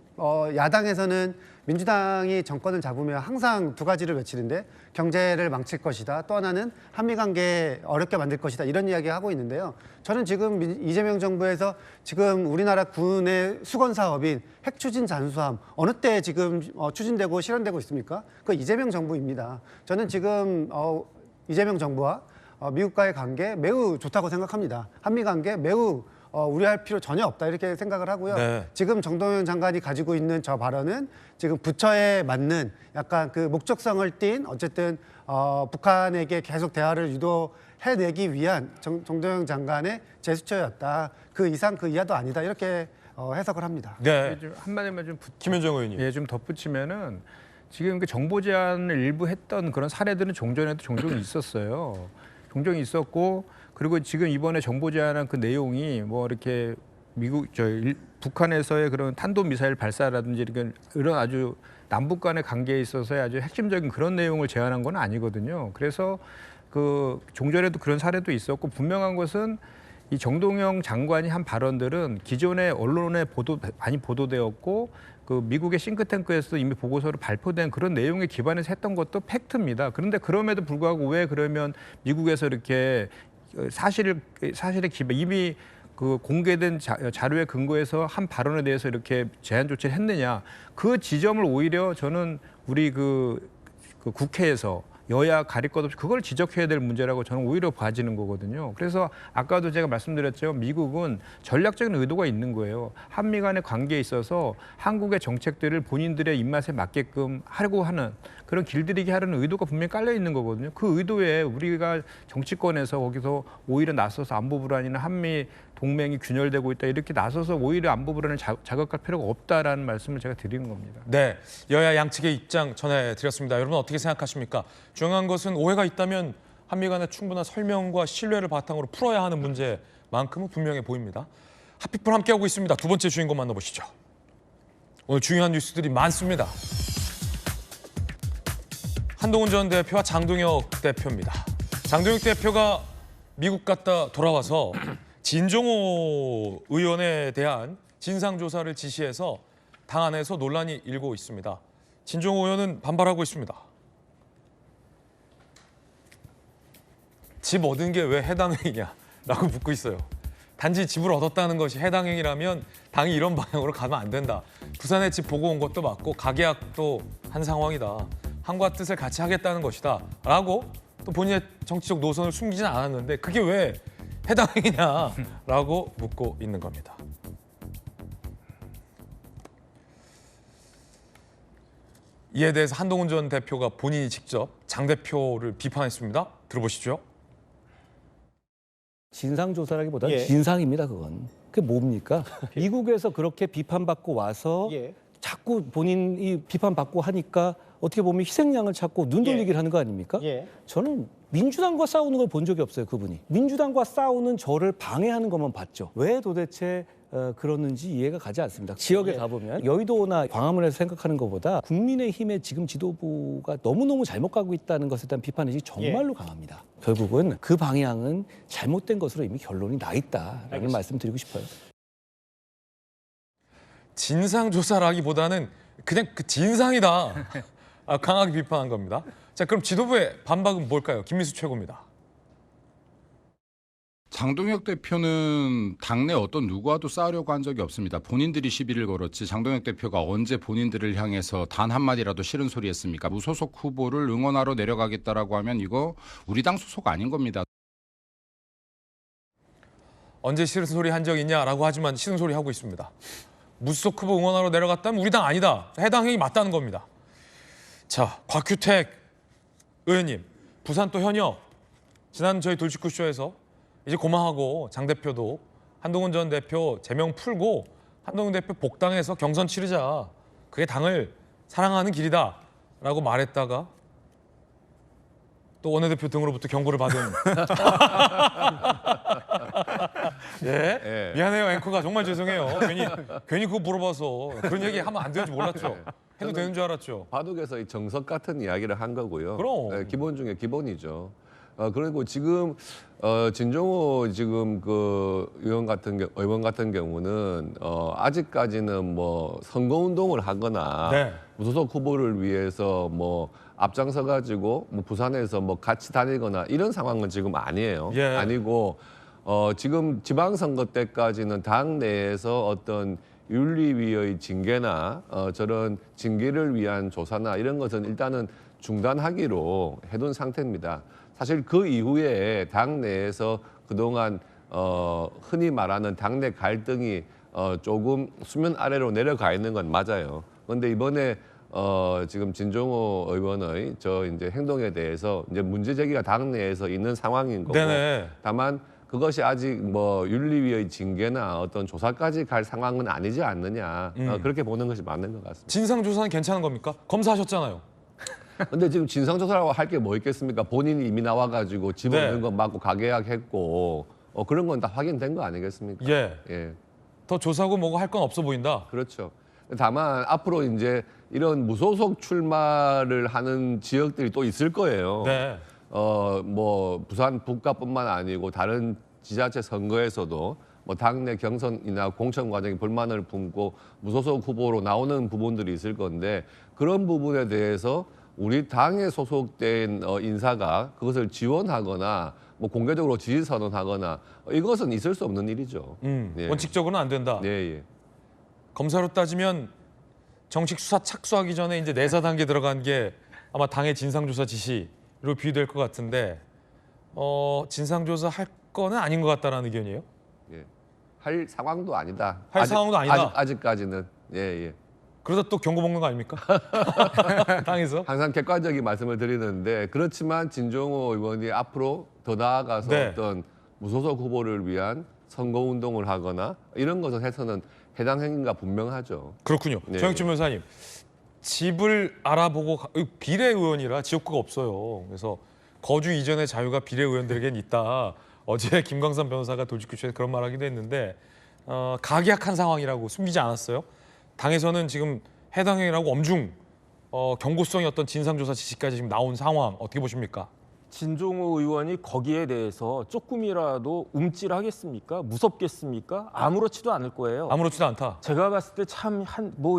야당에서는 민주당이 정권을 잡으면 항상 두 가지를 외치는데 경제를 망칠 것이다. 또 하나는 한미 관계 어렵게 만들 것이다. 이런 이야기 하고 있는데요. 저는 지금 이재명 정부에서 지금 우리나라 군의 수건 사업인 핵 추진 잠수함 어느 때 지금 추진되고 실현되고 있습니까? 그 이재명 정부입니다. 저는 지금 이재명 정부와 미국과의 관계 매우 좋다고 생각합니다. 한미 관계 매우 우려할 필요 전혀 없다 이렇게 생각을 하고요. 네. 지금 정동영 장관이 가지고 있는 저 발언은 지금 부처에 맞는 약간 그 목적성을 띈 어쨌든 북한에게 계속 대화를 유도해내기 위한 정동영 장관의 제스처였다. 그 이상 그 이하도 아니다 이렇게 해석을 합니다. 네. 좀 한마디만 좀 김현정 의원님. 예, 좀 덧붙이면은 지금 그 정보 제한을 일부 했던 그런 사례들은 종전에도 종종 있었어요. 종종 있었고 그리고 지금 이번에 정보 제한한 그 내용이 뭐 이렇게 북한에서의 그런 탄도 미사일 발사라든지 이런 아주 남북 간의 관계에 있어서의 아주 핵심적인 그런 내용을 제한한 건 아니거든요. 그래서 그 종전에도 그런 사례도 있었고 분명한 것은 이 정동영 장관이 한 발언들은 기존의 언론에 많이 보도되었고 그 미국의 싱크탱크에서 이미 보고서로 발표된 그런 내용에 기반해서 했던 것도 팩트입니다. 그런데 그럼에도 불구하고 왜 그러면 미국에서 이렇게 사실에 기반 이미 그 공개된 자료에 근거해서 한 발언에 대해서 이렇게 제한 조치를 했느냐 그 지점을 오히려 저는 우리 그 국회에서 여야 가릴 것 없이 그걸 지적해야 될 문제라고 저는 오히려 봐지는 거거든요. 그래서 아까도 제가 말씀드렸죠. 미국은 전략적인 의도가 있는 거예요. 한미 간의 관계에 있어서 한국의 정책들을 본인들의 입맛에 맞게끔 하려고 하는 그런 길들이기 하려는 의도가 분명히 깔려 있는 거거든요. 그 의도에 우리가 정치권에서 거기서 오히려 나서서 안보 불안이나 한미 동맹이 균열되고 있다 이렇게 나서서 오히려 안보 불안을 자극할 필요가 없다라는 말씀을 제가 드리는 겁니다. 네, 여야 양측의 입장 전해드렸습니다. 여러분 어떻게 생각하십니까? 중요한 것은 오해가 있다면 한미 간의 충분한 설명과 신뢰를 바탕으로 풀어야 하는 문제만큼은 분명해 보입니다. 핫피플 함께하고 있습니다. 두 번째 주인공 만나보시죠. 오늘 중요한 뉴스들이 많습니다. 한동훈 전 대표와 장동혁 대표입니다. 장동혁 대표가 미국 갔다 돌아와서 진종호 의원에 대한 진상조사를 지시해서 당 안에서 논란이 일고 있습니다. 진종호 의원은 반발하고 있습니다. 집 얻은 게 왜 해당 행위냐라고 묻고 있어요. 단지 집을 얻었다는 것이 해당 행위라면 당이 이런 방향으로 가면 안 된다. 부산에 집 보고 온 것도 맞고 가계약도 한 상황이다. 한과 뜻을 같이 하겠다는 것이다. 라고 또 본인의 정치적 노선을 숨기진 않았는데 그게 왜 해당 행위냐라고 묻고 있는 겁니다. 이에 대해서 한동훈 전 대표가 본인이 직접 장 대표를 비판했습니다. 들어보시죠. 진상조사라기보다 진상입니다, 그건. 그게 뭡니까? 미국에서 그렇게 비판받고 와서 자꾸 본인이 비판받고 하니까 어떻게 보면 희생양을 찾고 눈 돌리기를 하는 거 아닙니까? 저는 민주당과 싸우는 걸 본 적이 없어요, 그분이. 민주당과 싸우는 저를 방해하는 것만 봤죠. 왜 도대체 그러는지 이해가 가지 않습니다. 지역에 가보면 여의도나 광화문에서 생각하는 것보다 국민의힘의 지금 지도부가 너무너무 잘못 가고 있다는 것에 대한 비판의식이 정말로 강합니다. 결국은 그 방향은 잘못된 것으로 이미 결론이 나 있다라는 말씀 드리고 싶어요. 진상조사라기보다는 그냥 그 진상이다. 강하게 비판한 겁니다. 자, 그럼 지도부의 반박은 뭘까요? 김민수 최고입니다. 장동혁 대표는 당내 어떤 누구와도 싸우려고 한 적이 없습니다. 본인들이 시비를 걸었지 장동혁 대표가 언제 본인들을 향해서 단 한마디라도 싫은 소리 했습니까? 무소속 후보를 응원하러 내려가겠다라고 하면 이거 우리 당 소속 아닌 겁니다. 언제 싫은 소리 한 적 있냐라고 하지만 싫은 소리 하고 있습니다. 무소속 후보 응원하러 내려갔다면 우리 당 아니다. 해당 행위 맞다는 겁니다. 자, 곽규택 의원님, 부산 또 현역. 지난 저희 돌직구쇼에서 이제 고마하고 장 대표도 한동훈 전 대표 제명 풀고 한동훈 대표 복당해서 경선 치르자. 그게 당을 사랑하는 길이다라고 말했다가 또 원내대표 등으로부터 경고를 받은. 예? 미안해요, 앵커가. 정말 죄송해요. 괜히 그거 물어봐서 그런 얘기 하면 안 되는지 몰랐죠. 해도 되는 줄 알았죠. 바둑에서 이 정석 같은 이야기를 한 거고요. 그럼. 네, 기본 중에 기본이죠. 그리고 지금 진종호 지금 그 의원 같은 경우는 아직까지는 뭐 선거운동을 하거나 무소속 후보를 위해서 뭐 앞장서 가지고 뭐 부산에서 뭐 같이 다니거나 이런 상황은 지금 아니에요. 아니고 지금 지방선거 때까지는 당 내에서 어떤 윤리위의 징계나 저런 징계를 위한 조사나 이런 것은 일단은 중단하기로 해둔 상태입니다. 사실 그 이후에 당 내에서 그동안 흔히 말하는 당내 갈등이 조금 수면 아래로 내려가 있는 건 맞아요. 그런데 이번에 지금 진종호 의원의 이제 행동에 대해서 이제 문제 제기가 당 내에서 있는 상황인 거고, 다만 그것이 아직 뭐 윤리위의 징계나 어떤 조사까지 갈 상황은 아니지 않느냐, 그렇게 보는 것이 맞는 것 같습니다. 진상조사는 괜찮은 겁니까? 검사하셨잖아요. 근데 지금 진상조사라고 할 게 뭐 있겠습니까? 본인이 이미 나와가지고 집어넣는 거 맞고 가계약했고 그런 건 다 확인된 거 아니겠습니까? 예. 더 조사하고 뭐고 할 건 없어 보인다. 그렇죠. 다만 앞으로 이제 이런 무소속 출마를 하는 지역들이 또 있을 거예요. 뭐 부산 북가뿐만 아니고 다른 지자체 선거에서도 뭐 당내 경선이나 공천 과정에 불만을 품고 무소속 후보로 나오는 부분들이 있을 건데 그런 부분에 대해서 우리 당에 소속된 인사가 그것을 지원하거나 뭐 공개적으로 지지 선언하거나 이것은 있을 수 없는 일이죠. 원칙적으로는 안 된다. 검사로 따지면 정식 수사 착수하기 전에 이제 내사 단계 들어간 게 아마 당의 진상조사 지시 비유될 것 같은데 진상조사 할 거는 아닌 것 같다라는 의견이에요? 예. 할 상황도 아니다. 상황도 아니다? 아직까지는. 예. 그러다 또 경고 먹는 거 아닙니까? 당에서? 항상 객관적인 말씀을 드리는데 그렇지만 진종호 의원이 앞으로 더 나아가서 네. 어떤 무소속 후보를 위한 선거운동을 하거나 이런 것을 해서는 해당 행위가 분명하죠. 그렇군요. 네. 정영진 변호사님, 집을 알아보고 비례의원이라 지역구가 없어요. 그래서 거주 이전의 자유가 비례의원들에겐 있다. 어제 김광선 변호사가 돌직구쇼에 그런 말 하기도 했는데 각약한 상황이라고 숨기지 않았어요. 당에서는 지금 해당 행위라고 엄중 경고성의 어떤 진상조사 지시까지 지금 나온 상황 어떻게 보십니까? 진종호 의원이 거기에 대해서 조금이라도 움찔하겠습니까? 무섭겠습니까? 아무렇지도 않을 거예요. 아무렇지도 않다. 제가 봤을 때 참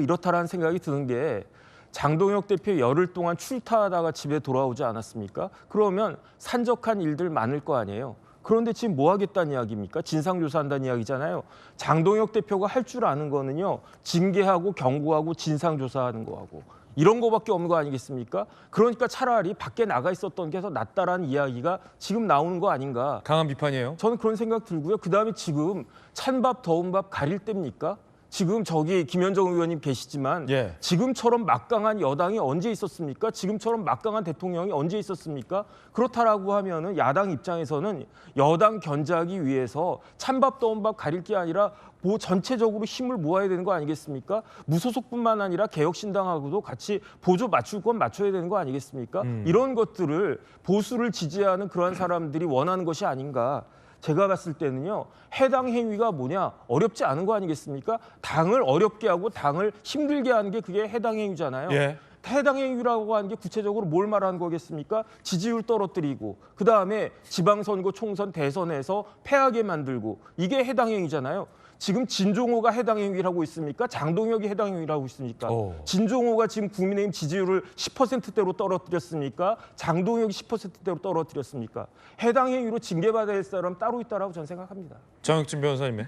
이렇다라는 생각이 드는 게 장동혁 대표 열흘 동안 출타하다가 집에 돌아오지 않았습니까? 그러면 산적한 일들 많을 거 아니에요. 그런데 지금 뭐 하겠다는 이야기입니까? 진상조사한다는 이야기잖아요. 장동혁 대표가 할 줄 아는 거는요. 징계하고 경고하고 진상조사하는 거하고 이런 거밖에 없는 거 아니겠습니까? 그러니까 차라리 밖에 나가 있었던 게 더 낫다라는 이야기가 지금 나오는 거 아닌가. 강한 비판이에요. 저는 그런 생각 들고요. 그다음에 지금 찬밥 더운 밥 가릴 때입니까? 지금 저기 김현정 의원님 계시지만 예. 지금처럼 막강한 여당이 언제 있었습니까? 지금처럼 막강한 대통령이 언제 있었습니까? 그렇다라고 하면은 야당 입장에서는 여당 견제하기 위해서 찬밥 더운 밥 가릴 게 아니라 뭐 전체적으로 힘을 모아야 되는 거 아니겠습니까? 무소속뿐만 아니라 개혁신당하고도 같이 보조 맞출 건 맞춰야 되는 거 아니겠습니까? 이런 것들을 보수를 지지하는 그러한 사람들이 원하는 것이 아닌가. 제가 봤을 때는요. 해당 행위가 뭐냐 어렵지 않은 거 아니겠습니까? 당을 어렵게 하고 당을 힘들게 하는 게 그게 해당 행위잖아요. 예. 해당 행위라고 하는 게 구체적으로 뭘 말하는 거겠습니까? 지지율 떨어뜨리고 그다음에 지방선거 총선 대선에서 패하게 만들고 이게 해당 행위잖아요. 지금 진종호가 해당 행위를 하고 있습니까? 장동혁이 해당 행위를 하고 있습니까? 진종호가 지금 국민의힘 지지율을 10%대로 떨어뜨렸습니까? 장동혁이 10%대로 떨어뜨렸습니까? 해당 행위로 징계받아야 할 사람 따로 있다라고 저는 생각합니다. 정혁진 변호사님의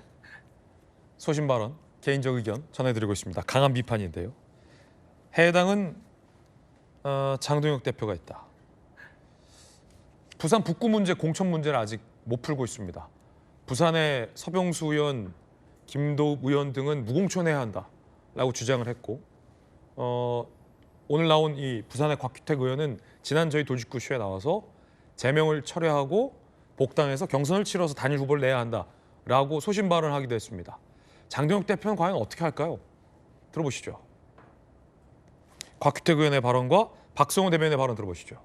소신 발언, 개인적 의견 전해드리고 있습니다. 강한 비판인데요. 해당은 장동혁 대표가 있다. 부산 북구 문제, 공천 문제를 아직 못 풀고 있습니다. 부산의 서병수 의원, 김도읍 의원 등은 무공천해야 한다라고 주장을 했고 오늘 나온 이 부산의 곽규택 의원은 지난 저희 돌직구쇼에 나와서 제명을 철회하고 복당해서 경선을 치러서 단일 후보를 내야 한다라고 소신 발언을 하기도 했습니다. 장동혁 대표는 과연 어떻게 할까요? 들어보시죠. 곽규택 의원의 발언과 박성호 대변인의 발언 들어보시죠.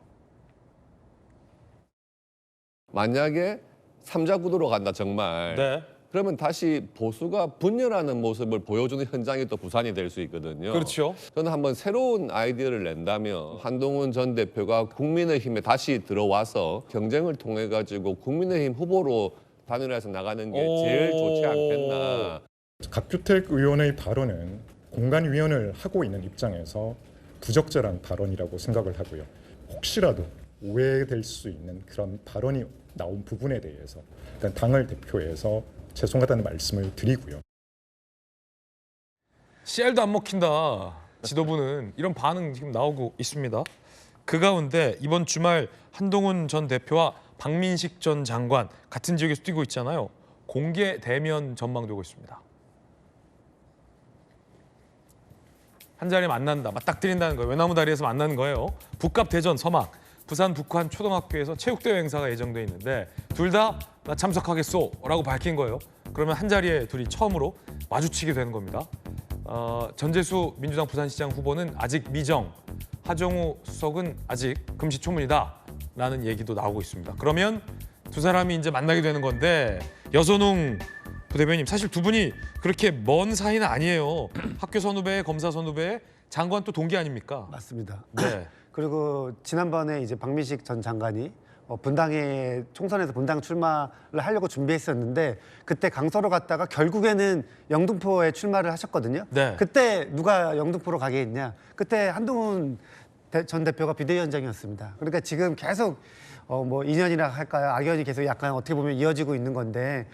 만약에 삼자 구도로 간다 정말. 네. 그러면 다시 보수가 분열하는 모습을 보여주는 현장이 또 부산이 될 수 있거든요. 그렇죠. 저는 한번 새로운 아이디어를 낸다면 한동훈 전 대표가 국민의힘에 다시 들어와서 경쟁을 통해 가지고 국민의힘 후보로 단일화해서 나가는 게 제일 좋지 않겠나. 곽규택 의원의 발언은 공관위원을 하고 있는 입장에서 부적절한 발언이라고 생각을 하고요. 혹시라도 오해될 수 있는 그런 발언이 나온 부분에 대해서 일단 당을 대표해서 죄송하다는 말씀을 드리고요. CL도 안 먹힌다. 지도부는 이런 반응 지금 나오고 있습니다. 그 가운데 이번 주말 한동훈 전 대표와 박민식 전 장관 같은 지역에서 뛰고 있잖아요. 공개 대면 전망되고 있습니다. 한 자리에 만난다, 맞닥뜨린다는 거예요. 외나무 다리에서 만나는 거예요. 북갑 대전 서막, 부산 북구 한 초등학교에서 체육대회 행사가 예정돼 있는데 둘 다 나 참석하겠소라고 밝힌 거예요. 그러면 한 자리에 둘이 처음으로 마주치게 되는 겁니다. 전재수 민주당 부산시장 후보는 아직 미정, 하정우 수석은 아직 금시초문이다라는 얘기도 나오고 있습니다. 그러면 두 사람이 이제 만나게 되는 건데 여선웅 부대변인 사실 두 분이 그렇게 먼 사이는 아니에요. 학교 선후배, 검사 선후배, 장관 또 동기 아닙니까? 맞습니다. 네. 그리고 지난번에 이제 박민식 전 장관이 분당에 총선에서 분당 출마를 하려고 준비했었는데 그때 강서로 갔다가 결국에는 영등포에 출마를 하셨거든요. 네. 그때 누가 영등포로 가게 했냐? 그때 한동훈 전 대표가 비대위원장이었습니다. 그러니까 지금 계속 뭐 인연이라 할까요? 악연이 계속 약간 어떻게 보면 이어지고 있는 건데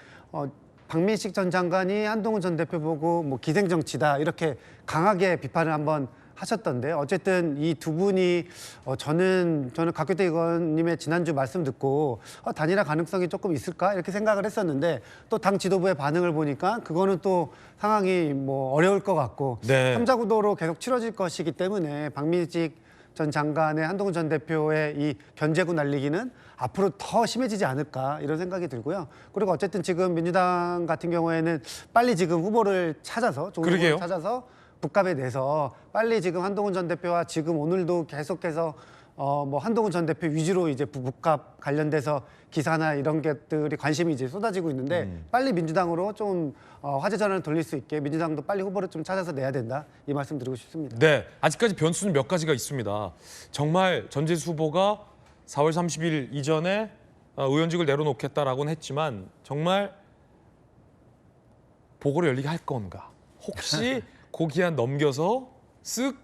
박민식 전 장관이 한동훈 전 대표 보고 뭐 기생정치다 이렇게 강하게 비판을 한번 하셨던데 어쨌든 이 두 분이 저는 각교태 의원님의 지난주 말씀 듣고 단일화 가능성이 조금 있을까 이렇게 생각을 했었는데 또 당 지도부의 반응을 보니까 그거는 또 상황이 뭐 어려울 것 같고 네. 3자 구도로 계속 치러질 것이기 때문에 박민식 전 장관의 한동훈 전 대표의 이 견제구 날리기는 앞으로 더 심해지지 않을까 이런 생각이 들고요. 그리고 어쨌든 지금 민주당 같은 경우에는 빨리 지금 후보를 찾아서 좋은 후보를 찾아서 국감에 내서 빨리 지금 한동훈 전 대표와 지금 오늘도 계속해서 뭐 한동훈 전 대표 위주로 이제 북합 관련돼서 기사나 이런 것들이 관심이 이제 쏟아지고 있는데 빨리 민주당으로 좀 화제 전환을 돌릴 수 있게 민주당도 빨리 후보를 좀 찾아서 내야 된다 이 말씀 드리고 싶습니다. 네, 아직까지 변수는 몇 가지가 있습니다. 정말 전재수 후보가 4월 30일 이전에 의원직을 내려놓겠다라고는 했지만 정말 보궐을 열리게 할 건가? 혹시 그 기한 넘겨서 쓱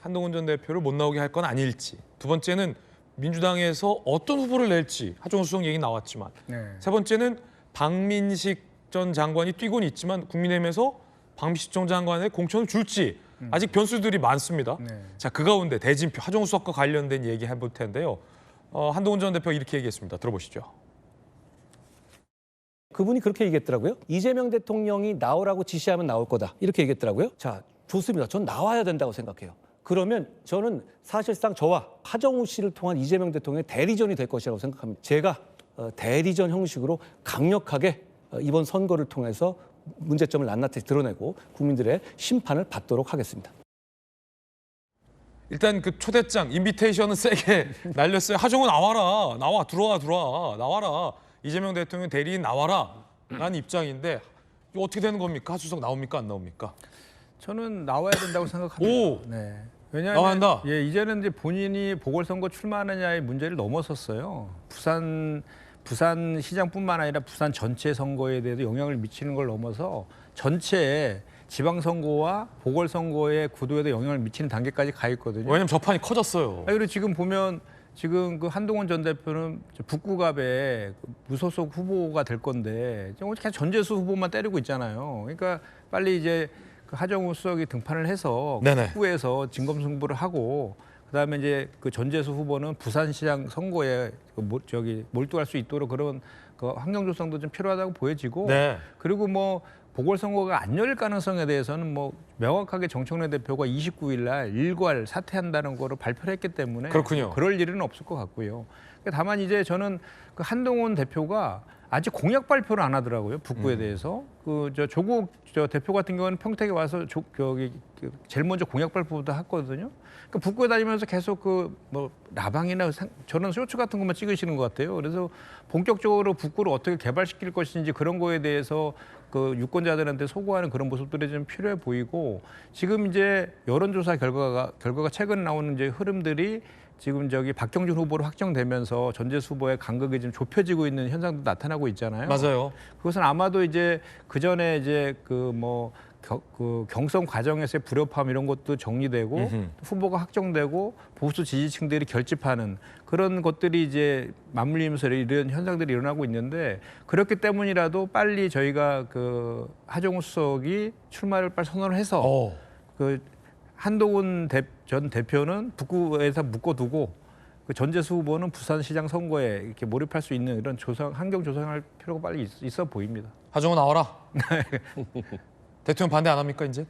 한동훈 전 대표를 못 나오게 할 건 아닐지. 두 번째는 민주당에서 어떤 후보를 낼지. 하정우 수석 얘기 나왔지만. 세 번째는 박민식 전 장관이 뛰고는 있지만 국민의힘에서 박민식 전 장관의 공천을 줄지. 아직 변수들이 많습니다. 자, 그 가운데 대진표 하정우 수석과 관련된 얘기 해볼 텐데요. 한동훈 전 대표 이렇게 얘기했습니다. 들어보시죠. 그분이 그렇게 얘기했더라고요. 이재명 대통령이 나오라고 지시하면 나올 거다. 이렇게 얘기했더라고요. 자, 좋습니다. 전 나와야 된다고 생각해요. 그러면 저는 사실상 저와 하정우 씨를 통한 이재명 대통령의 대리전이 될 것이라고 생각합니다. 제가 대리전 형식으로 강력하게 이번 선거를 통해서 문제점을 낱낱이 드러내고 국민들의 심판을 받도록 하겠습니다. 일단 그 초대장, 인비테이션은 세게 날렸어요. 하정우 나와라. 나와. 들어와. 나와라. 이재명 대통령 대리인 나와라. 라는 입장인데 이거 어떻게 되는 겁니까? 하수석 나옵니까? 안 나옵니까? 저는 나와야 된다고 생각합니다. 오! 네. 왜냐하면 나와야 한다. 예, 이제는 이제 본인이 보궐선거 출마하느냐의 문제를 넘어섰어요. 부산 시장뿐만 아니라 부산 전체 선거에 대해서 영향을 미치는 걸 넘어서 전체 지방선거와 보궐선거의 구도에도 영향을 미치는 단계까지 가 있거든요. 왜냐면 저판이 커졌어요. 그리고 지금 보면 지금 그 한동훈 전 대표는 북구갑에 무소속 후보가 될 건데 그냥 전재수 후보만 때리고 있잖아요. 그러니까 빨리 이제 그 하정우 수석이 등판을 해서 북구에서 진검승부를 하고 그다음에 이제 그 전재수 후보는 부산시장 선거에 몰두할 수 있도록 그런 그 환경 조성도 좀 필요하다고 보여지고 그리고 뭐 보궐선거가 안 열릴 가능성에 대해서는 뭐 명확하게 정청래 대표가 29일 날 일괄 사퇴한다는 거를 발표를 했기 때문에 그렇군요. 그럴 일은 없을 것 같고요. 다만 이제 저는 그 한동훈 대표가 아직 공약 발표를 안 하더라고요. 북구에 대해서. 조국 대표 같은 경우는 평택에 와서 제일 먼저 공약 발표부터 했거든요. 그러니까 북구에 다니면서 계속 라방이나 저는 쇼츠 같은 것만 찍으시는 것 같아요. 그래서 본격적으로 북구를 어떻게 개발시킬 것인지 그런 거에 대해서 그 유권자들한테 소구하는 그런 모습들이 좀 필요해 보이고 지금 이제 여론조사 결과가 최근 나오는 이제 흐름들이 지금 박경준 후보로 확정되면서 전재수 후보의 간극이 좀 좁혀지고 있는 현상도 나타나고 있잖아요. 맞아요. 그것은 아마도 이제 그 전에 이제 경선 과정에서의 불협화음 이런 것도 정리되고 후보가 확정되고 보수 지지층들이 결집하는 그런 것들이 이제 맞물리면서 이런 현상들이 일어나고 있는데 그렇기 때문이라도 빨리 저희가 그 하정우 수석이 출마를 빨리 선언을 해서 한동훈 전 대표는 북구에서 묶어두고 그 전재수 후보는 부산시장 선거에 이렇게 몰입할 수 있는 이런 환경 조성할 필요가 빨리 있어 보입니다. 하정우 나와라. 대통령 반대 안 합니까 이제?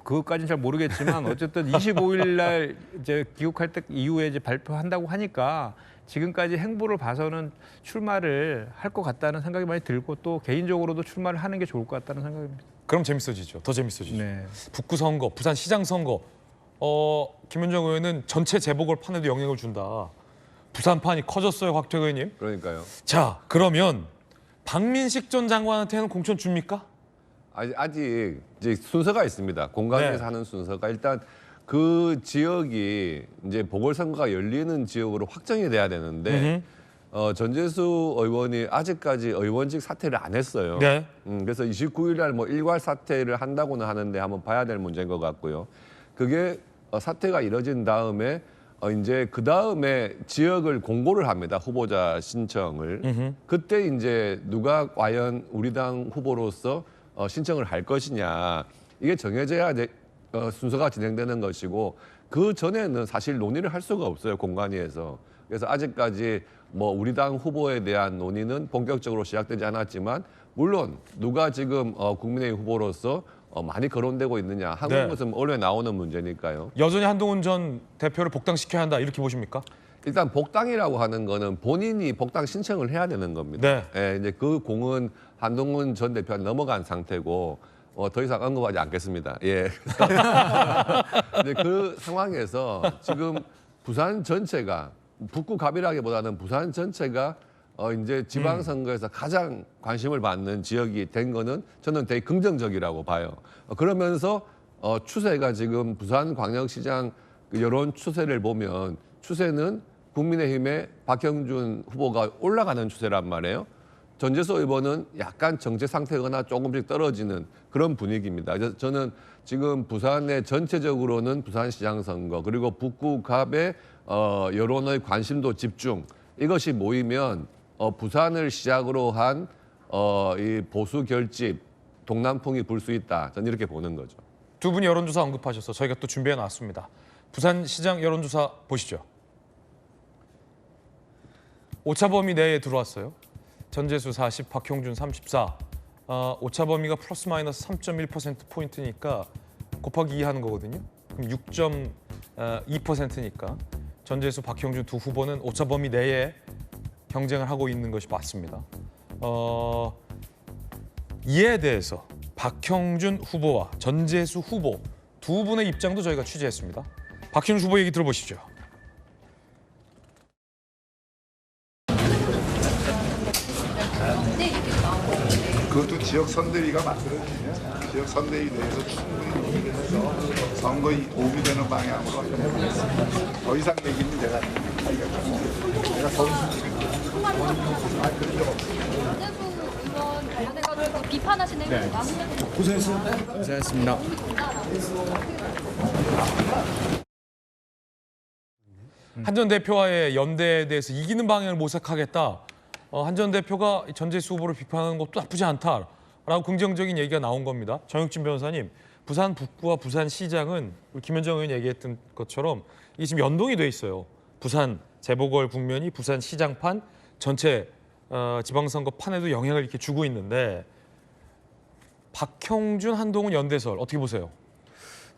그것까지는 잘 모르겠지만 어쨌든 25일 날 이제 귀국할 때 이후에 이제 발표한다고 하니까 지금까지 행보를 봐서는 출마를 할 것 같다는 생각이 많이 들고 또 개인적으로도 출마를 하는 게 좋을 것 같다는 생각입니다. 그럼 재밌어지죠. 더 재밌어지죠. 북구 선거, 부산 시장 선거. 김현정 의원은 전체 재보궐 판에도 영향을 준다. 부산판이 커졌어요, 곽택 의원님. 그러니까요. 자, 그러면 박민식 전 장관한테는 공천 줍니까? 아직 이제 순서가 있습니다. 공강에서 하는 순서가 일단 그 지역이 이제 보궐선거가 열리는 지역으로 확정이 돼야 되는데 전재수 의원이 아직까지 의원직 사퇴를 안 했어요. 그래서 29일 날 일괄 사퇴를 한다고는 하는데 한번 봐야 될 문제인 것 같고요. 그게 사퇴가 이뤄진 다음에 이제 그 다음에 지역을 공고를 합니다. 후보자 신청을. 그때 이제 누가 과연 우리 당 후보로서 신청을 할 것이냐 이게 정해져야 순서가 진행되는 것이고 그 전에는 사실 논의를 할 수가 없어요, 공관위에서. 그래서 아직까지 뭐 우리 당 후보에 대한 논의는 본격적으로 시작되지 않았지만 물론 누가 지금 국민의힘 후보로서 많이 거론되고 있느냐 하는 네. 것은 언론에 나오는 문제니까요. 여전히 한동훈 전 대표를 복당시켜야 한다 이렇게 보십니까? 일단 복당이라고 하는 거는 본인이 복당 신청을 해야 되는 겁니다. 예, 이제 그 공은 한동훈 전 대표한테 넘어간 상태고 더 이상 언급하지 않겠습니다. 예. 근데 그 상황에서 지금 부산 전체가 북구 갑이라기보다는 부산 전체가 이제 지방선거에서 가장 관심을 받는 지역이 된 거는 저는 되게 긍정적이라고 봐요. 그러면서 추세가 지금 부산광역시장 여론 추세를 보면 추세는 국민의힘의 박형준 후보가 올라가는 추세란 말이에요. 전재수 의원은 약간 정체 상태거나 조금씩 떨어지는 그런 분위기입니다. 그래서 저는 지금 부산의 전체적으로는 부산시장 선거 그리고 북구 갑의 여론의 관심도 집중 이것이 모이면 부산을 시작으로 한 이 보수 결집 동남풍이 불 수 있다. 저는 이렇게 보는 거죠. 두 분이 여론조사 언급하셔서 저희가 또 준비해 놨습니다. 부산시장 여론조사 보시죠. 오차범위 내에 들어왔어요. 전재수 40, 박형준 34. 오차범위가 플러스 마이너스 3.1%포인트니까 곱하기 2 하는 거거든요. 그럼 6.2%니까 전재수, 박형준 두 후보는 오차범위 내에 경쟁을 하고 있는 것이 맞습니다. 이에 대해서 박형준 후보와 전재수 후보 두 분의 입장도 저희가 취재했습니다. 박형준 후보 얘기 들어보시죠. 그것도 지역 선대위가 만들어지면 지역 선대위 내에서 충분히 논의를 해서 선거에 도움이 되는 방향으로 하겠습니다. 더 이상 얘기는 제가 내가 관련해가지고 비판하시는 게 많은데 고생했습니다. 한 전 대표와의 연대에 대해서 이기는 방향을 모색하겠다. 한 전 대표가 전재수 후보를 비판하는 것도 나쁘지 않다라고 긍정적인 얘기가 나온 겁니다. 정혁진 변호사님, 부산 북구와 부산시장은 우리 김현정 의원이 얘기했던 것처럼 이게 지금 연동이 돼 있어요. 부산 재보궐 국면이 부산시장판 전체 지방선거 판에도 영향을 이렇게 주고 있는데 박형준, 한동훈 연대설 어떻게 보세요?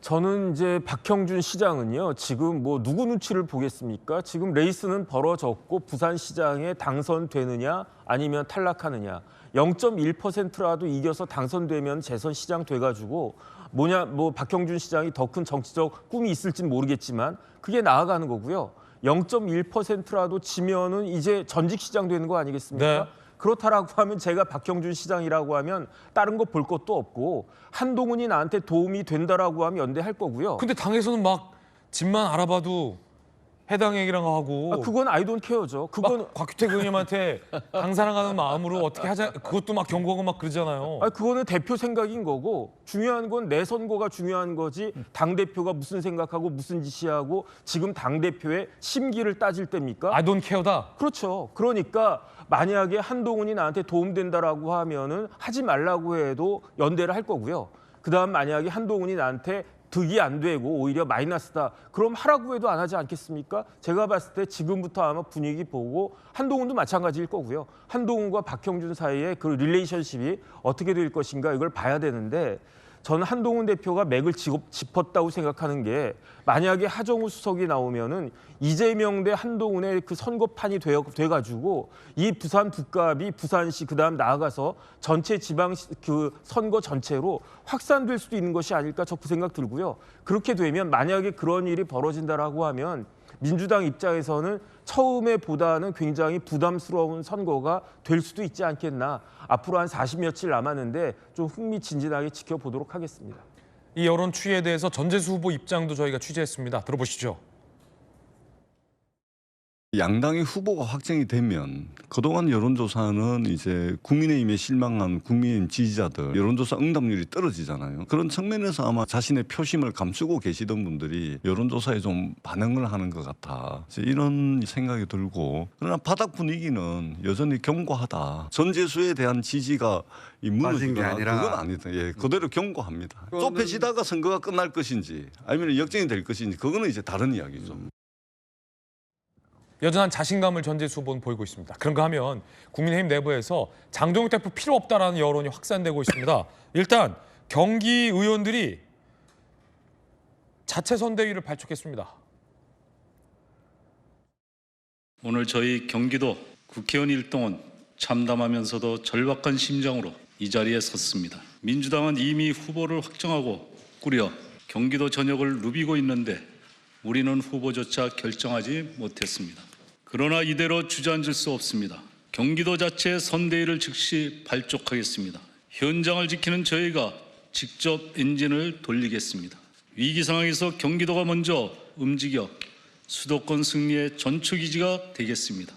저는 이제 박형준 시장은요, 지금 뭐 누구 눈치를 보겠습니까? 지금 레이스는 벌어졌고 부산시장에 당선되느냐 아니면 탈락하느냐. 0.1%라도 이겨서 당선되면 재선 시장 돼가지고 뭐 박형준 시장이 더 큰 정치적 꿈이 있을지는 모르겠지만 그게 나아가는 거고요. 0.1%라도 지면은 이제 전직 시장 되는 거 아니겠습니까? 네. 그렇다라고 하면 제가 박형준 시장이라고 하면 다른 거 볼 것도 없고 한동훈이 나한테 도움이 된다라고 하면 연대할 거고요. 근데 당에서는 막 집만 알아봐도 해당 얘기랑 하고 그건 I don't care죠. 그건 곽규택 의원님한테 당 사랑하는 마음으로 어떻게 하자 그것도 막 경고하고 막 그러잖아요. 그거는 대표 생각인 거고 중요한 건 내 선거가 중요한 거지 당 대표가 무슨 생각하고 무슨 지시하고 지금 당 대표의 심기를 따질 때입니까? I don't care다. 그렇죠. 그러니까 만약에 한동훈이 나한테 도움된다라고 하면은 하지 말라고 해도 연대를 할 거고요. 그다음 만약에 한동훈이 나한테 득이 안 되고 오히려 마이너스다. 그럼 하라고 해도 안 하지 않겠습니까? 제가 봤을 때 지금부터 아마 분위기 보고 한동훈도 마찬가지일 거고요. 한동훈과 박형준 사이의 그 릴레이션십이 어떻게 될 것인가 이걸 봐야 되는데 저는 한동훈 대표가 맥을 짚었다고 생각하는 게 만약에 하정우 수석이 나오면은 이재명 대 한동훈의 그 선거판이 돼가지고 이 부산 북갑이 부산시 그다음 나아가서 전체 지방 그 선거 전체로 확산될 수도 있는 것이 아닐까 저 그 생각 들고요. 그렇게 되면 만약에 그런 일이 벌어진다라고 하면 민주당 입장에서는 처음에 보다는 굉장히 부담스러운 선거가 될 수도 있지 않겠나. 앞으로 한 40여칠 남았는데 좀 흥미진진하게 지켜보도록 하겠습니다. 이 여론 추이에 대해서 전재수 후보 입장도 저희가 취재했습니다. 들어보시죠. 양당의 후보가 확정이 되면 그동안 여론조사는 이제 국민의힘에 실망한 국민의힘 지지자들 여론조사 응답률이 떨어지잖아요. 그런 측면에서 아마 자신의 표심을 감추고 계시던 분들이 여론조사에 좀 반응을 하는 것 같아. 이런 생각이 들고 그러나 바닥 분위기는 여전히 견고하다. 전재수에 대한 지지가 무너지거나 그건 아니다. 예, 그대로 견고합니다. 좁혀지다가 선거가 끝날 것인지 아니면 역전이 될 것인지 그거는 이제 다른 이야기죠. 여전한 자신감을 전재수 후보는 보이고 있습니다. 그런가 하면 국민의힘 내부에서 장동혁 대표 필요 없다라는 여론이 확산되고 있습니다. 일단 경기 의원들이 자체 선대위를 발족했습니다. 오늘 저희 경기도 국회의원 일동은 참담하면서도 절박한 심정으로 이 자리에 섰습니다. 민주당은 이미 후보를 확정하고 꾸려 경기도 전역을 누비고 있는데 우리는 후보조차 결정하지 못했습니다. 그러나 이대로 주저앉을 수 없습니다. 경기도 자체 선대위를 즉시 발족하겠습니다. 현장을 지키는 저희가 직접 엔진을 돌리겠습니다. 위기 상황에서 경기도가 먼저 움직여 수도권 승리의 전초기지가 되겠습니다.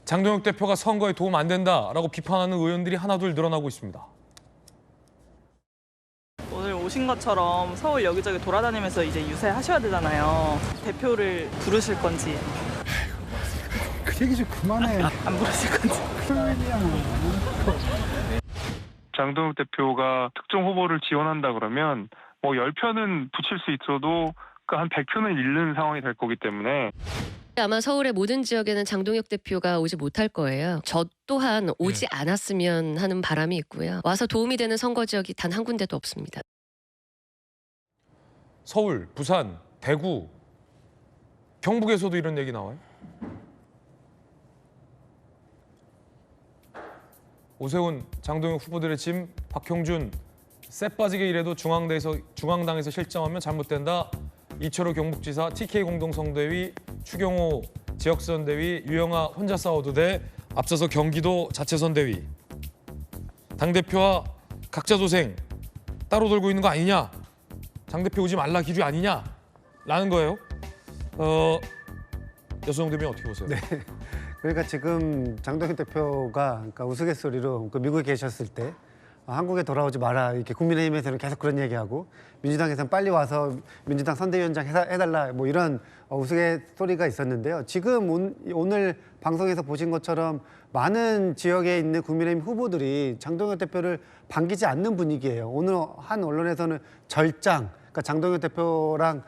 장동혁 대표가 선거에 도움 안 된다라고 비판하는 의원들이 하나둘 늘어나고 있습니다. 오늘 오신 것처럼 서울 여기저기 돌아다니면서 이제 유세하셔야 되잖아요. 대표를 부르실 건지. 그 얘기 좀 그만해. 안 부르실 건지. 장동혁 대표가 특정 후보를 지원한다 그러면 뭐 10표는 붙일 수 있어도 그 한 100표는 잃는 상황이 될 거기 때문에 아마 서울의 모든 지역에는 장동혁 대표가 오지 못할 거예요. 저 또한 오지 않았으면 하는 바람이 있고요. 와서 도움이 되는 선거 지역이 단 한 군데도 없습니다. 서울, 부산, 대구, 경북에서도 이런 얘기 나와요? 오세훈, 장동혁 후보들의 짐, 박형준, 쎄 빠지게 일해도 중앙당에서 실정하면 잘못된다. 이철우 경북지사, TK 공동선대위, 추경호 지역선대위, 유영아 혼자 싸워도 돼. 앞서서 경기도 자체선대위. 당대표와 각자 도생 따로 돌고 있는 거 아니냐. 당대표 오지 말라 기류 아니냐. 라는 거예요. 여수영 대변인 어떻게 보세요? 네. 그러니까 지금 장동혁 대표가 그러니까 우스갯소리로 미국에 계셨을 때 한국에 돌아오지 마라 이렇게 국민의힘에서는 계속 그런 얘기하고 민주당에서는 빨리 와서 민주당 선대위원장 해달라 뭐 이런 우스갯소리가 있었는데요. 지금 오늘 방송에서 보신 것처럼 많은 지역에 있는 국민의힘 후보들이 장동혁 대표를 반기지 않는 분위기예요. 오늘 한 언론에서는 절장, 그러니까 장동혁 대표랑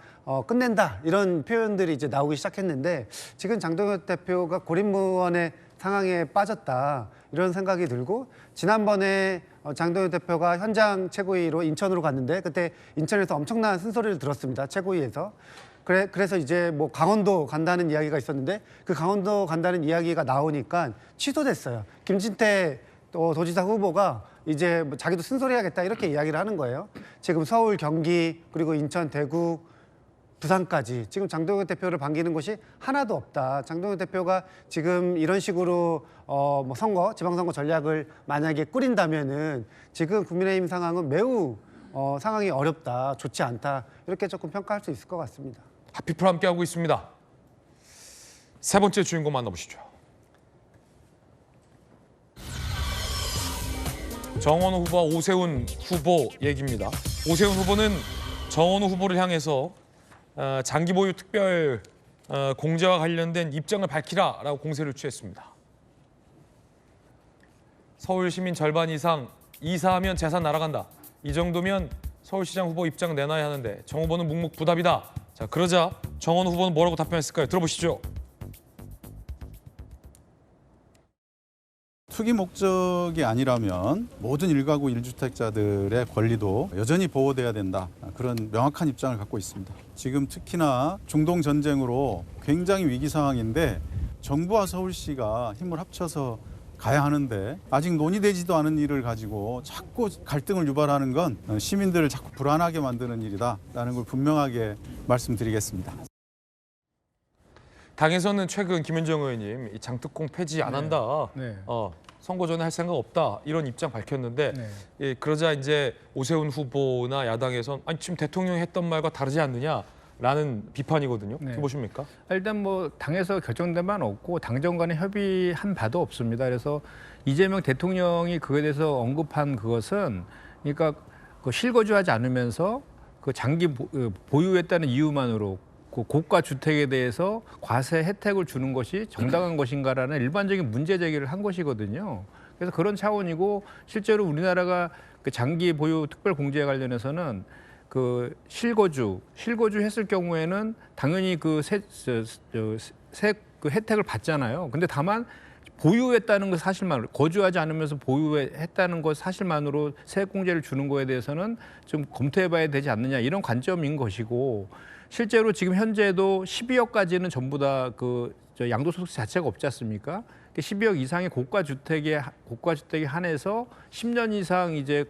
끝낸다 이런 표현들이 이제 나오기 시작했는데 지금 장동혁 대표가 고립무원의 상황에 빠졌다 이런 생각이 들고 지난번에 장동혁 대표가 현장 최고위로 인천으로 갔는데 그때 인천에서 엄청난 쓴소리를 들었습니다. 최고위에서. 그래서 이제 뭐 강원도 간다는 이야기가 있었는데 그 강원도 간다는 이야기가 나오니까 취소됐어요. 김진태 도지사 후보가 이제 뭐 자기도 쓴소리하겠다 이렇게 이야기를 하는 거예요. 지금 서울, 경기 그리고 인천, 대구, 부산까지 지금 장동혁 대표를 반기는 곳이 하나도 없다. 장동혁 대표가 지금 이런 식으로 뭐 선거, 지방선거 전략을 만약에 꾸린다면은 지금 국민의힘 상황은 매우 상황이 어렵다, 좋지 않다 이렇게 조금 평가할 수 있을 것 같습니다. 하피플 함께하고 있습니다. 세 번째 주인공 만나보시죠. 정원호 후보와 오세훈 후보 얘기입니다. 오세훈 후보는 정원호 후보를 향해서 장기 보유 특별 공제와 관련된 입장을 밝히라라고 공세를 취했습니다. 서울 시민 절반 이상 이사하면 재산 날아간다. 이 정도면 서울시장 후보 입장 내놔야 하는데 정 후보는 묵묵부답이다. 자, 그러자 정원 후보는 뭐라고 답변했을까요? 들어보시죠. 투기 목적이 아니라면 모든 1가구 1주택자들의 권리도 여전히 보호돼야 된다. 그런 명확한 입장을 갖고 있습니다. 지금 특히나 중동 전쟁으로 굉장히 위기 상황인데 정부와 서울시가 힘을 합쳐서 가야 하는데 아직 논의되지도 않은 일을 가지고 자꾸 갈등을 유발하는 건 시민들을 자꾸 불안하게 만드는 일이다라는 걸 분명하게 말씀드리겠습니다. 당에서는 최근 김현정 의원님 장특공 폐지 안 한다. 선거 전에 할 생각 없다. 이런 입장 밝혔는데 그러자 이제 오세훈 후보나 야당에선 아니 지금 대통령이 했던 말과 다르지 않느냐. 라는 비판이거든요. 네. 어떻게 보십니까? 일단 뭐 당에서 결정된 바는 없고 당정 간에 협의한 바도 없습니다. 그래서 이재명 대통령이 그거에 대해서 언급한 그것은 그러니까 그 실거주하지 않으면서 그 장기 보유했다는 이유만으로 그 고가 주택에 대해서 과세 혜택을 주는 것이 정당한 것인가라는 일반적인 문제 제기를 한 것이거든요. 그래서 그런 차원이고 실제로 우리나라가 그 장기 보유 특별 공제에 관련해서는 그 실거주 했을 경우에는 당연히 그 그 혜택을 받잖아요. 근데 다만 보유했다는 것 사실만으로 거주하지 않으면서 보유했다는 것 사실만으로 세액공제를 주는 거에 대해서는 좀 검토해봐야 되지 않느냐 이런 관점인 것이고 실제로 지금 현재도 12억까지는 전부 다 그 양도소득세 자체가 없지 않습니까? 12억 이상의 고가 주택에 한해서 10년 이상 이제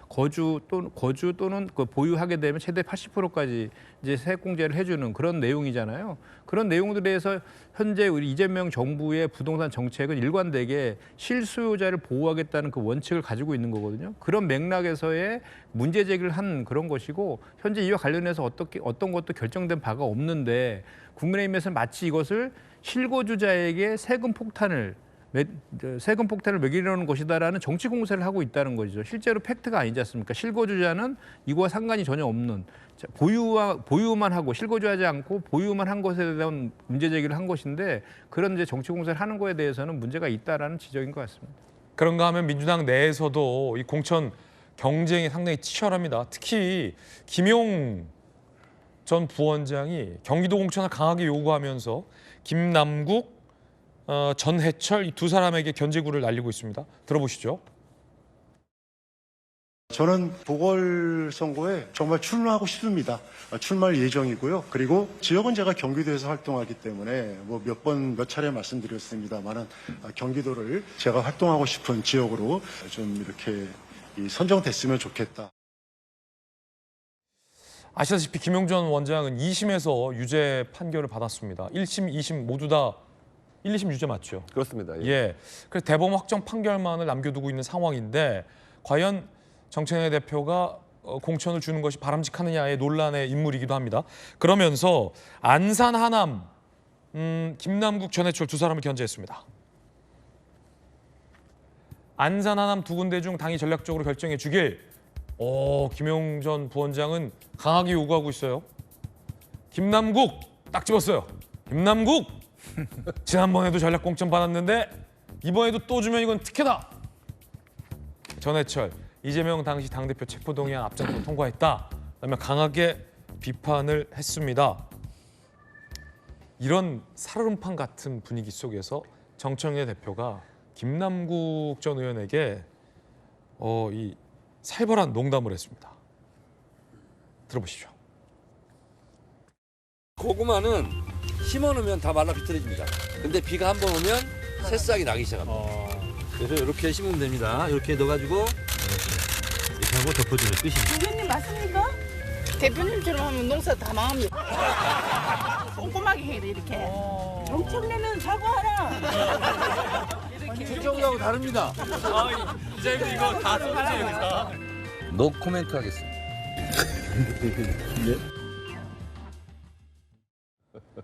거주 또는 그 보유하게 되면 최대 80%까지 이제 세액공제를 해주는 그런 내용이잖아요. 그런 내용들에 대해서 현재 우리 이재명 정부의 부동산 정책은 일관되게 실수요자를 보호하겠다는 그 원칙을 가지고 있는 거거든요. 그런 맥락에서의 문제 제기를 한 그런 것이고 현재 이와 관련해서 어떤 것도 결정된 바가 없는데 국민의힘에서는 마치 이것을 실거주자에게 세금 폭탄을 매기려는 것이다라는 정치 공세를 하고 있다는 거죠. 실제로 팩트가 아니지 않습니까? 실거주자는 이거와 상관이 전혀 없는 보유만 하고 실거주하지 않고 보유만 한 것에 대한 문제 제기를 한 것인데 그런 이제 정치 공세를 하는 거에 대해서는 문제가 있다라는 지적인 것 같습니다. 그런가 하면 민주당 내에서도 이 공천 경쟁이 상당히 치열합니다. 특히 김용 전 부원장이 경기도 공천을 강하게 요구하면서 김남국 전해철 이 두 사람에게 견제구를 날리고 있습니다. 들어보시죠. 저는 보궐선거에 정말 출마하고 싶습니다. 출마할 예정이고요. 그리고 지역은 제가 경기도에서 활동하기 때문에 뭐 몇 차례 말씀드렸습니다만은 경기도를 제가 활동하고 싶은 지역으로 좀 이렇게 선정됐으면 좋겠다. 아시다시피 김용 전 원장은 2심에서 유죄 판결을 받았습니다. 1심, 2심 모두 다 1, 2심 유죄 맞죠? 그렇습니다. 예. 그래서 대법원 확정 판결만을 남겨두고 있는 상황인데 과연 정청래 대표가 공천을 주는 것이 바람직하느냐의 논란의 인물이기도 합니다. 그러면서 안산 하남 김남국 전해철 두 사람을 견제했습니다. 안산 하남 두 군데 중 당이 전략적으로 결정해 주길 김용 전 부원장은 강하게 요구하고 있어요. 김남국 딱 집었어요. 김남국 지난번에도 전략 공천 받았는데 이번에도 또 주면 이건 특혜다. 전해철 이재명 당시 당대표 체포동의안 앞장서 통과했다. 그다음에 강하게 비판을 했습니다. 이런 살얼음판 같은 분위기 속에서 정청래 대표가 김남국 전 의원에게 이 살벌한 농담을 했습니다. 들어보시죠. 고구마는 심어놓으면 다 말라 비틀어집니다. 근데 비가 한 번 오면 새싹이 나기 시작합니다. 그래서 이렇게 심으면 됩니다. 이렇게 넣어가지고 이렇게 하고 덮어주면 끝입니다. 대표님 맞습니까? 대표님처럼 하면 농사 다 망합니다. 꼼꼼하게 해야 돼 이렇게. 정청래는 사과하라. 최종하고 다릅니다. 이제는 이거 다 써주세요. 노 코멘트 하겠습니다.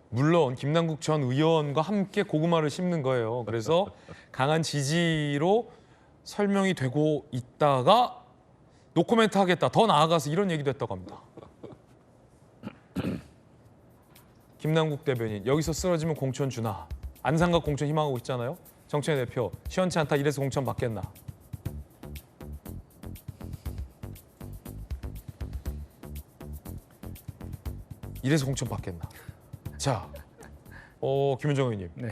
물론 김남국 전 의원과 함께 고구마를 심는 거예요. 그래서 강한 지지로 설명이 되고 있다가 노코멘트 하겠다. 더 나아가서 이런 얘기도 했다고 합니다. 김남국 대변인 여기서 쓰러지면 공천 주나. 안산각 공천 희망하고 있잖아요. 정청래 대표 시원치 않다 이래서 공천 받겠나. 이래서 공천 받겠나. 자, 김윤정 의원님. 네.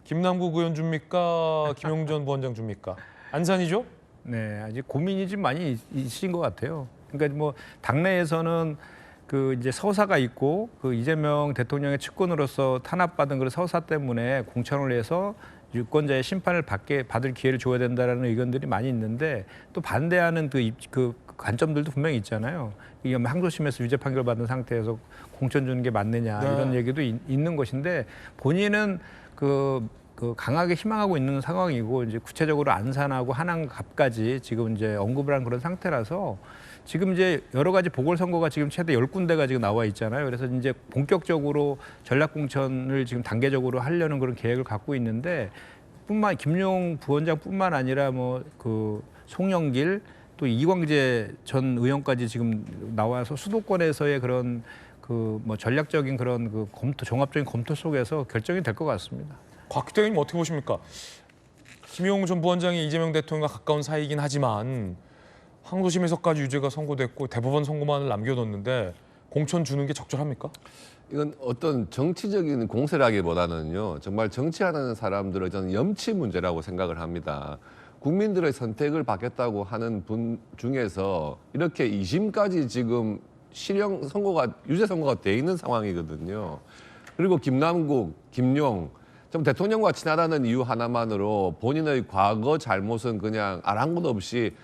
김남국 의원 줍니까? 김용 전 부원장 줍니까? 안산이죠? 네, 아직 고민이 좀 많이 있으신 것 같아요. 그러니까 뭐 당내에서는 그 이제 서사가 있고 그 이재명 대통령의 측근으로서 탄압받은 그런 서사 때문에 공천을 해서 유권자의 심판을 받을 기회를 줘야 된다라는 의견들이 많이 있는데 또 반대하는 그 관점들도 분명히 있잖아요. 이게 항소심에서 유죄 판결 받은 상태에서 공천 주는 게 맞느냐 이런 얘기도 있는 것인데 본인은 그 강하게 희망하고 있는 상황이고 이제 구체적으로 안산하고 하남갑까지 지금 이제 언급을 한 그런 상태라서 지금 이제 여러 가지 보궐선거가 지금 최대 10군데가 지금 나와 있잖아요. 그래서 이제 본격적으로 전략공천을 지금 단계적으로 하려는 그런 계획을 갖고 있는데 김용 부원장뿐만 아니라 뭐 그 송영길 또 이광재 전 의원까지 지금 나와서 수도권에서의 그런 그 뭐 전략적인 그런 그 검토 종합적인 검토 속에서 결정이 될 것 같습니다. 곽 대표님 어떻게 보십니까? 김용 전 부원장이 이재명 대통령과 가까운 사이이긴 하지만 항소심에서까지 유죄가 선고됐고 대법원 선고만을 남겨뒀는데 공천 주는 게 적절합니까? 이건 어떤 정치적인 공세라기보다는요. 정말 정치하는 사람들의 저는 염치 문제라고 생각을 합니다. 국민들의 선택을 받겠다고 하는 분 중에서 이렇게 2심까지 지금 실형 선고가 유죄 선고가 돼 있는 상황이거든요. 그리고 김남국, 김용 좀 대통령과 친하다는 이유 하나만으로 본인의 과거 잘못은 그냥 아랑곳 없이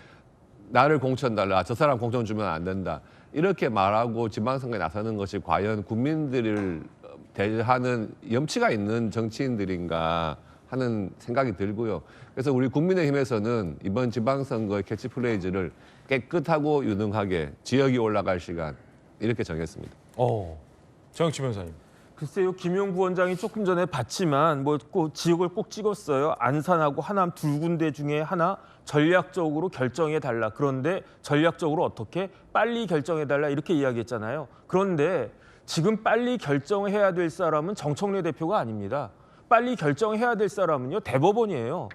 나를 공천 달라, 저 사람 공천 주면 안 된다. 이렇게 말하고 지방선거에 나서는 것이 과연 국민들을 대하는 염치가 있는 정치인들인가 하는 생각이 들고요. 그래서 우리 국민의힘에서는 이번 지방선거의 캐치프레이즈를 깨끗하고 유능하게 지역이 올라갈 시간 이렇게 정했습니다. 정영치 변호사님. 글쎄요, 김용 부원장이 조금 전에 봤지만 뭐 꼭 지역을 꼭 찍었어요. 안산하고 하남 두 군데 중에 하나 전략적으로 결정해 달라. 그런데 전략적으로 어떻게 빨리 결정해 달라 이렇게 이야기했잖아요. 그런데 지금 빨리 결정해야 될 사람은 정청래 대표가 아닙니다. 빨리 결정해야 될 사람은요 대법원이에요.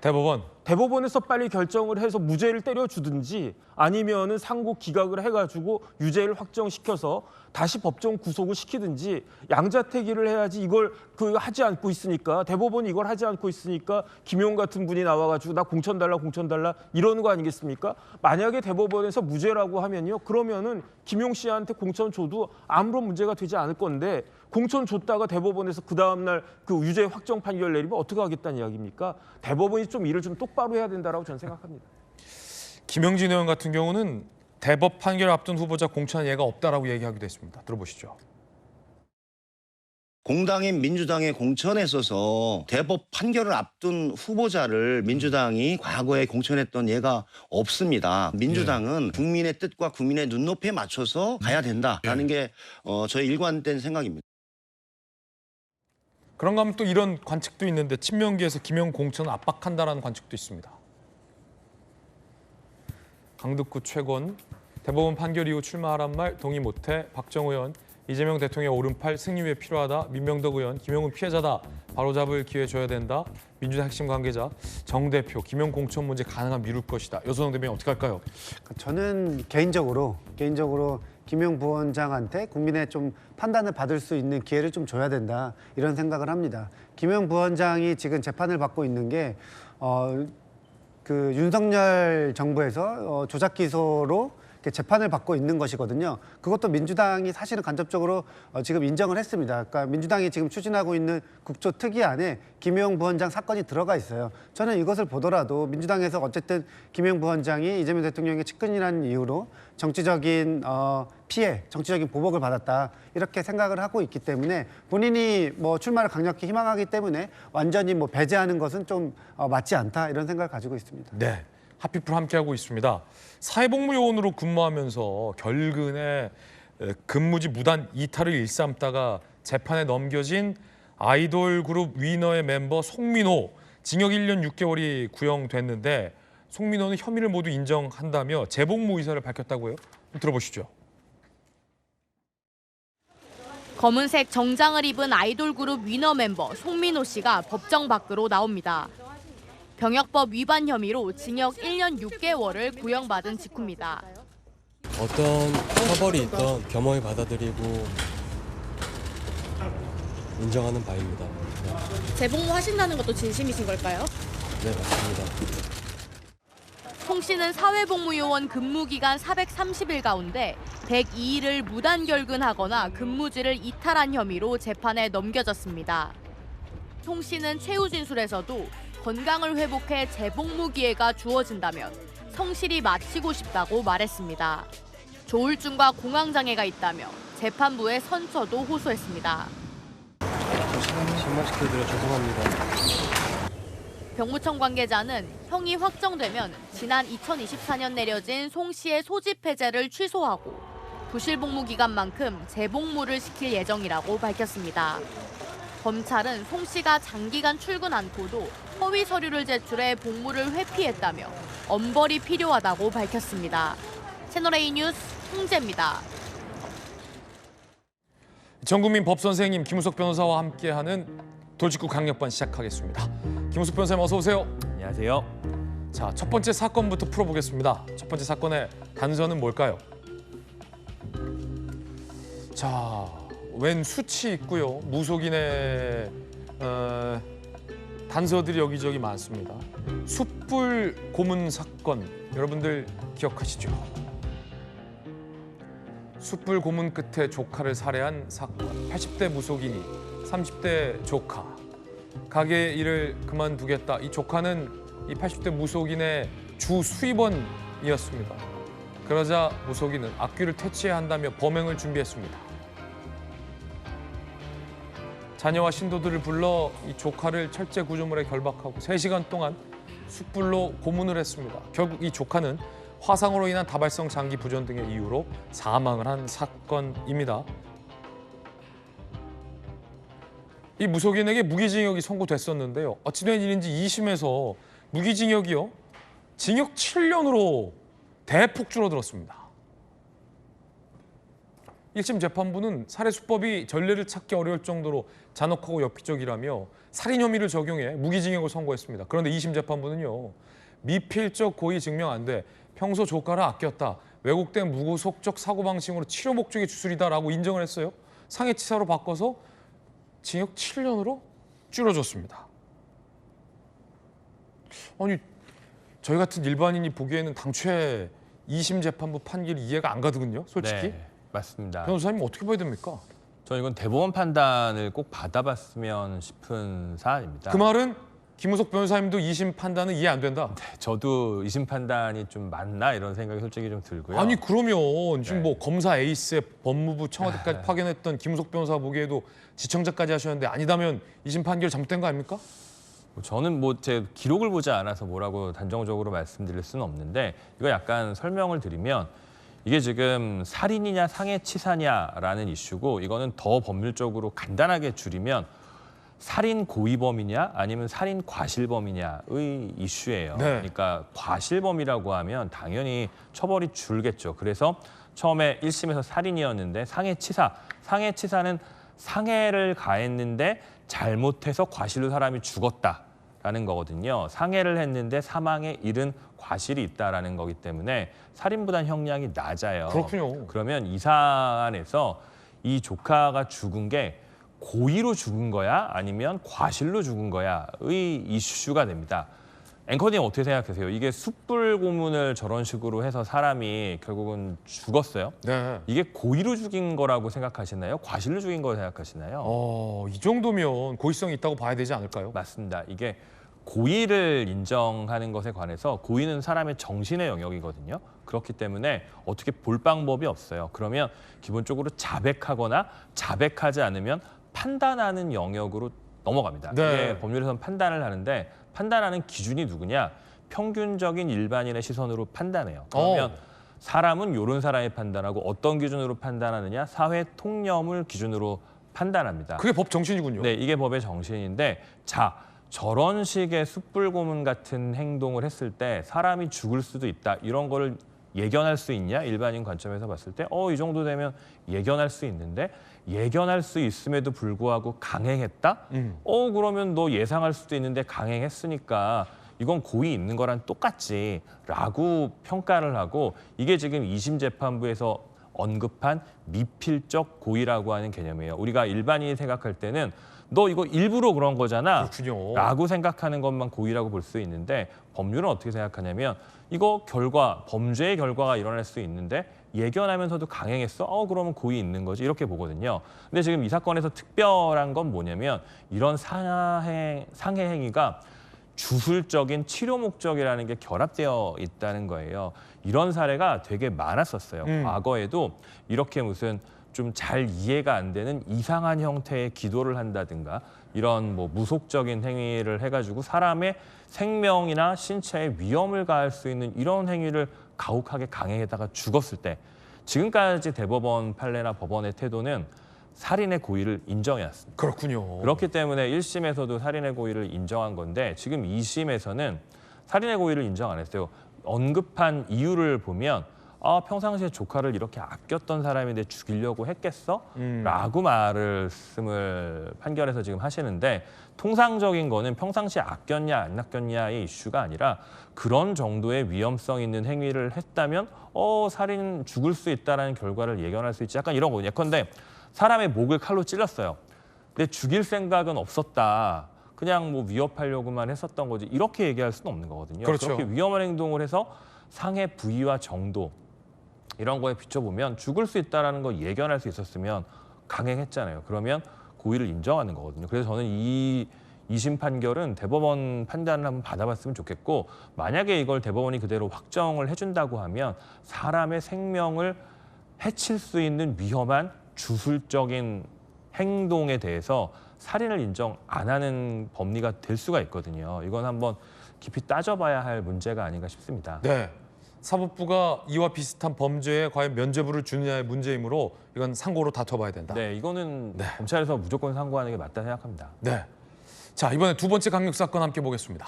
대법원에서 빨리 결정을 해서 무죄를 때려주든지 아니면은 상고 기각을 해가지고 유죄를 확정시켜서 다시 법정 구속을 시키든지 양자택일을 해야지 이걸 하지 않고 있으니까 대법원이 이걸 하지 않고 있으니까 김용 같은 분이 나와가지고 나 공천 달라 이러는 거 아니겠습니까? 만약에 대법원에서 무죄라고 하면요 그러면은 김용 씨한테 공천 줘도 아무런 문제가 되지 않을 건데 공천 줬다가 대법원에서 그 다음날 그 유죄 확정 판결 내리면 어떻게 하겠다는 이야기입니까? 대법원이 좀 일을 좀 똑바로 해야 된다라고 저는 생각합니다. 김영진 의원 같은 경우는 대법 판결 앞둔 후보자 공천한 예가 없다라고 얘기하기도 했습니다. 들어보시죠. 공당인 민주당의 공천에 있어서 대법 판결을 앞둔 후보자를 민주당이 과거에 공천했던 예가 없습니다. 민주당은 국민의 뜻과 국민의 눈높이에 맞춰서 가야 된다라는 게 저의 일관된 생각입니다. 그런가 하면 또 이런 관측도 있는데 친명계에서 김용 공천을 압박한다라는 관측도 있습니다. 강득구 최권, 대법원 판결 이후 출마하란 말 동의 못해 박정우 의원, 이재명 대통령의 오른팔 승리에 필요하다, 민명덕 의원, 김용은 피해자다, 바로잡을 기회 줘야 된다, 민주당 핵심 관계자, 정 대표, 김용 공천 문제 가능한 미룰 것이다. 여소영 대변인 어떻게 할까요? 저는 개인적으로 김용 부원장한테 국민의 좀 판단을 받을 수 있는 기회를 좀 줘야 된다 이런 생각을 합니다. 김용 부원장이 지금 재판을 받고 있는 게 그 윤석열 정부에서 조작 기소로 재판을 받고 있는 것이거든요. 그것도 민주당이 사실은 간접적으로 지금 인정을 했습니다. 그러니까 민주당이 지금 추진하고 있는 국조특위안에 김용 부원장 사건이 들어가 있어요. 저는 이것을 보더라도 민주당에서 어쨌든 김용 부원장이 이재명 대통령의 측근이라는 이유로 정치적인 피해, 정치적인 보복을 받았다 이렇게 생각을 하고 있기 때문에 본인이 뭐 출마를 강력히 희망하기 때문에 완전히 뭐 배제하는 것은 좀 맞지 않다 이런 생각을 가지고 있습니다. 네. 핫피플 함께하고 있습니다. 사회복무요원으로 근무하면서 결근에 근무지 무단 이탈을 일삼다가 재판에 넘겨진 아이돌 그룹 위너의 멤버 송민호 징역 1년 6개월이 구형됐는데 송민호는 혐의를 모두 인정한다며 재복무 의사를 밝혔다고요? 들어보시죠. 검은색 정장을 입은 아이돌 그룹 위너 멤버 송민호 씨가 법정 밖으로 나옵니다. 병역법 위반 혐의로 징역 1년 6개월을 구형받은 직후입니다. 어떤 처벌이 있던 겸허히 받아들이고 인정하는 바입니다. 네. 재복무 하신다는 것도 진심이신 걸까요? 네, 맞습니다. 송 씨는 사회복무요원 근무기간 430일 가운데 102일을 무단 결근하거나 근무지를 이탈한 혐의로 재판에 넘겨졌습니다. 송 씨는 최후 진술에서도 건강을 회복해 재복무 기회가 주어진다면 성실히 마치고 싶다고 말했습니다. 조울증과 공황장애가 있다며 재판부에 선처도 호소했습니다. 신고시켜드려 죄송합니다. 병무청 관계자는 형이 확정되면 지난 2024년 내려진 송 씨의 소집 해제를 취소하고 부실 복무 기간만큼 재복무를 시킬 예정이라고 밝혔습니다. 검찰은 송 씨가 장기간 출근 않고도 허위 서류를 제출해 복무를 회피했다며 엄벌이 필요하다고 밝혔습니다. 채널A 뉴스 홍재입니다. 전국민 법선생님 김우석 변호사와 함께하는 돌직구 강력반 시작하겠습니다. 김우석 변호사님 어서 오세요. 안녕하세요. 자, 첫 번째 사건부터 풀어보겠습니다. 첫 번째 사건의 단서는 뭘까요? 자, 웬 수치 있고요. 무속인의 단서들이 여기저기 많습니다. 숯불 고문 사건 여러분들 기억하시죠? 숯불 고문 끝에 조카를 살해한 사건. 80대 무속인이 30대 조카. 가게 일을 그만두겠다. 이 조카는 이 80대 무속인의 주 수입원이었습니다. 그러자 무속인은 악귀를 퇴치해야 한다며 범행을 준비했습니다. 자녀와 신도들을 불러 이 조카를 철제 구조물에 결박하고 3시간 동안 숯불로 고문을 했습니다. 결국 이 조카는 화상으로 인한 다발성 장기 부전 등의 이유로 사망을 한 사건입니다. 이 무속인에게 무기징역이 선고됐었는데요. 어찌된 일인지 2심에서 무기징역이요, 징역 7년으로 대폭 줄어들었습니다. 1심 재판부는 살해 수법이 전례를 찾기 어려울 정도로 잔혹하고 엽기적이라며 살인 혐의를 적용해 무기징역을 선고했습니다. 그런데 2심 재판부는요, 미필적 고의 증명 안 돼, 평소 조카를 아꼈다, 왜곡된 무구속적 사고방식으로 치료 목적의 주술이다라고 인정을 했어요. 상해치사로 바꿔서 징역 7년으로 줄여줬습니다. 아니, 저희 같은 일반인이 보기에는 당초에 2심 재판부 판결이 이해가 안 가거든요, 솔직히. 네, 맞습니다. 변호사님 어떻게 봐야 됩니까? 저는 이건 대법원 판단을 꼭 받아봤으면 싶은 사안입니다. 그 말은 김우석 변호사님도 2심 판단은 이해 안 된다? 네, 저도 2심 판단이 좀 맞나 이런 생각이 솔직히 좀 들고요. 아니 그러면 지금 뭐 검사 에이스에 법무부 청와대까지 파견했던 김우석 변호사 보기에도 지청자까지 하셨는데 아니다면 2심 판결 잘못된 거 아닙니까? 저는 뭐 제 기록을 보지 않아서 뭐라고 단정적으로 말씀드릴 수는 없는데 이거 약간 설명을 드리면 이게 지금 살인이냐 상해치사냐라는 이슈고 이거는 더 법률적으로 간단하게 줄이면 살인 고의범이냐 아니면 살인 과실범이냐의 이슈예요. 네. 그러니까 과실범이라고 하면 당연히 처벌이 줄겠죠. 그래서 처음에 1심에서 살인이었는데 상해치사는 상해를 가했는데 잘못해서 과실로 사람이 죽었다라는 거거든요. 상해를 했는데 사망에 이른 과실이 있다라는 거기 때문에 살인보단 형량이 낮아요. 그렇군요. 그러면 이 사안에서 이 조카가 죽은 게 고의로 죽은 거야 아니면 과실로 죽은 거야의 이슈가 됩니다. 앵커님 어떻게 생각하세요? 이게 숯불 고문을 저런 식으로 해서 사람이 결국은 죽었어요. 네. 이게 고의로 죽인 거라고 생각하시나요? 과실로 죽인 거라고 생각하시나요? 이 정도면 고의성이 있다고 봐야 되지 않을까요? 맞습니다. 이게 고의를 인정하는 것에 관해서 고의는 사람의 정신의 영역이거든요. 그렇기 때문에 어떻게 볼 방법이 없어요. 그러면 기본적으로 자백하거나 자백하지 않으면 판단하는 영역으로 넘어갑니다. 네. 이게 법률에서는 판단을 하는데 판단하는 기준이 누구냐? 평균적인 일반인의 시선으로 판단해요. 그러면 사람은 이런 사람이 판단하고 어떤 기준으로 판단하느냐? 사회 통념을 기준으로 판단합니다. 그게 법 정신이군요. 네, 이게 법의 정신인데 자, 저런 식의 숯불 고문 같은 행동을 했을 때 사람이 죽을 수도 있다. 이런 거를 예견할 수 있냐? 일반인 관점에서 봤을 때 이 정도 되면 예견할 수 있는데 예견할 수 있음에도 불구하고 강행했다? 그러면 너 예상할 수도 있는데 강행했으니까 이건 고의 있는 거랑 똑같지 라고 평가를 하고 이게 지금 2심 재판부에서 언급한 미필적 고의라고 하는 개념이에요. 우리가 일반인이 생각할 때는 너 이거 일부러 그런 거잖아 라고 생각하는 것만 고의라고 볼 수 있는데 법률은 어떻게 생각하냐면 이거 범죄의 결과가 일어날 수 있는데 예견하면서도 강행했어? 그러면 고의 있는 거지 이렇게 보거든요. 근데 지금 이 사건에서 특별한 건 뭐냐면 이런 상해 행위가 주술적인 치료 목적이라는 게 결합되어 있다는 거예요. 이런 사례가 되게 많았었어요. 과거에도 이렇게 무슨 좀 잘 이해가 안 되는 이상한 형태의 기도를 한다든가 이런 뭐 무속적인 행위를 해가지고 사람의 생명이나 신체에 위험을 가할 수 있는 이런 행위를 가혹하게 강행에다가 죽었을 때 지금까지 대법원 판례나 법원의 태도는 살인의 고의를 인정해왔습니다. 그렇군요. 그렇기 때문에 1심에서도 살인의 고의를 인정한 건데 지금 2심에서는 살인의 고의를 인정 안 했어요. 언급한 이유를 보면 평상시에 조카를 이렇게 아꼈던 사람인데 죽이려고 했겠어? 라고 말을 쓰을 판결에서 지금 하시는데 통상적인 거는 평상시에 아꼈냐 안 아꼈냐의 이슈가 아니라 그런 정도의 위험성 있는 행위를 했다면 살인 죽을 수 있다는 결과를 예견할 수 있지. 약간 이런 거거든요. 예컨대 사람의 목을 칼로 찔렀어요. 근데 죽일 생각은 없었다. 그냥 뭐 위협하려고만 했었던 거지. 이렇게 얘기할 수는 없는 거거든요. 그렇죠. 그렇게 위험한 행동을 해서 상해 부위와 정도 이런 거에 비춰보면 죽을 수 있다는 거 예견할 수 있었으면 강행했잖아요. 그러면 고의를 인정하는 거거든요. 그래서 저는 이 2심 판결은 대법원 판단을 한번 받아봤으면 좋겠고 만약에 이걸 대법원이 그대로 확정을 해준다고 하면 사람의 생명을 해칠 수 있는 위험한 주술적인 행동에 대해서 살인을 인정 안 하는 법리가 될 수가 있거든요. 이건 한번 깊이 따져봐야 할 문제가 아닌가 싶습니다. 네. 사법부가 이와 비슷한 범죄에 과연 면죄부를 주느냐의 문제이므로 이건 상고로 다퉈봐야 된다. 네, 이거는 검찰에서 무조건 상고하는 게 맞다 생각합니다. 네. 자, 이번에 두 번째 강력 사건 함께 보겠습니다.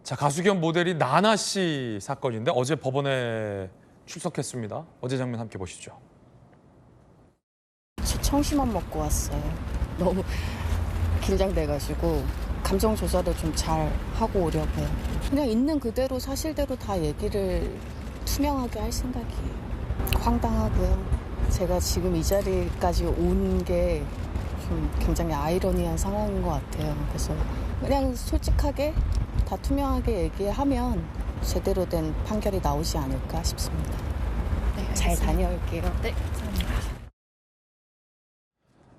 자, 가수 겸 모델이 나나 씨 사건인데 어제 법원에 출석했습니다. 어제 장면 함께 보시죠. 청심환 먹고 왔어요. 너무 긴장돼가지고 감정 조절을 좀 잘 하고 오려고요. 그냥 있는 그대로 사실대로 다 얘기를 투명하게 할 생각이에요. 황당하고요. 제가 지금 이 자리까지 온 게 좀 굉장히 아이러니한 상황인 것 같아요. 그래서 그냥 솔직하게 다 투명하게 얘기하면 제대로 된 판결이 나오지 않을까 싶습니다. 네, 잘 다녀올게요. 네, 감사합니다.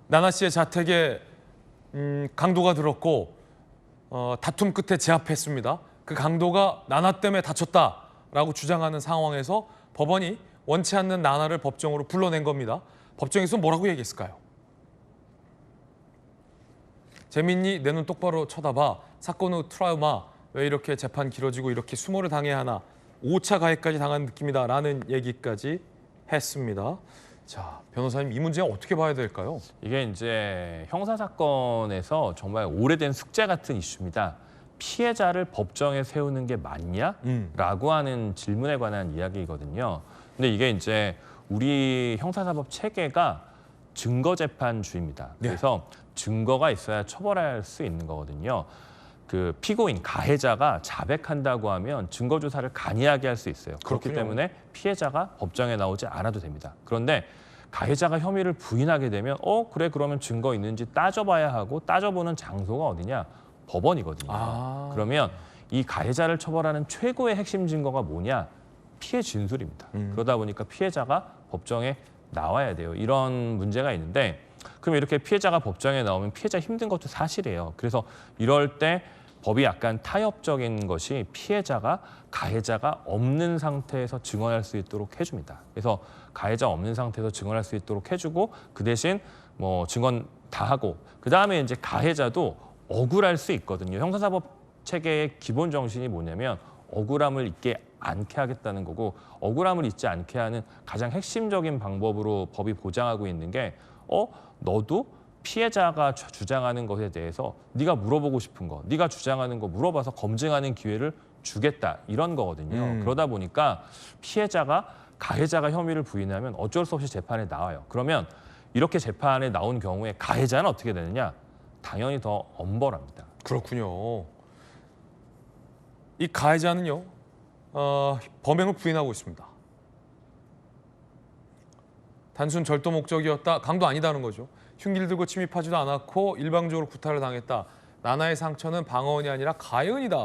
나나 씨의 자택에 강도가 들었고 다툼 끝에 제압했습니다. 그 강도가 나나 때문에 다쳤다라고 주장하는 상황에서 법원이 원치 않는 나나를 법정으로 불러낸 겁니다. 법정에서 뭐라고 얘기했을까요? 재민이 내 눈 똑바로 쳐다봐. 사건 후 트라우마. 왜 이렇게 재판 길어지고 이렇게 수모를 당해야 하나. 5차 가해까지 당한 느낌이다라는 얘기까지 했습니다. 자, 변호사님 이 문제 어떻게 봐야 될까요? 이게 이제 형사 사건에서 정말 오래된 숙제 같은 이슈입니다. 피해자를 법정에 세우는 게 맞냐? 라고 하는 질문에 관한 이야기거든요. 근데 이게 이제 우리 형사사법 체계가 증거재판주의입니다. 그래서 증거가 있어야 처벌할 수 있는 거거든요. 그 피고인, 가해자가 자백한다고 하면 증거 조사를 간이하게 할 수 있어요. 그렇기 때문에 피해자가 법정에 나오지 않아도 됩니다. 그런데 가해자가 혐의를 부인하게 되면 그래 그러면 증거 있는지 따져봐야 하고 따져보는 장소가 어디냐? 법원이거든요. 그러면 이 가해자를 처벌하는 최고의 핵심 증거가 뭐냐? 피해 진술입니다. 그러다 보니까 피해자가 법정에 나와야 돼요. 이런 문제가 있는데 그럼 이렇게 피해자가 법정에 나오면 피해자 힘든 것도 사실이에요. 그래서 이럴 때 법이 약간 타협적인 것이 피해자가 가해자가 없는 상태에서 증언할 수 있도록 해줍니다. 그래서 가해자 없는 상태에서 증언할 수 있도록 해주고 그 대신 뭐 증언 다 하고 그다음에 이제 가해자도 억울할 수 있거든요. 형사사법 체계의 기본 정신이 뭐냐면 억울함을 잊게 않게 하겠다는 거고 억울함을 잊지 않게 하는 가장 핵심적인 방법으로 법이 보장하고 있는 게 너도 피해자가 주장하는 것에 대해서 네가 물어보고 싶은 거, 네가 주장하는 거 물어봐서 검증하는 기회를 주겠다 이런 거거든요. 그러다 보니까 피해자가 가해자가 혐의를 부인하면 어쩔 수 없이 재판에 나와요. 그러면 이렇게 재판에 나온 경우에 가해자는 어떻게 되느냐? 당연히 더 엄벌합니다. 그렇군요. 이 가해자는요, 범행을 부인하고 있습니다. 단순 절도 목적이었다, 강도 아니다는 거죠. 흉기를 들고 침입하지도 않았고 일방적으로 구타를 당했다. 나나의 상처는 방어원이 아니라 가해은이다.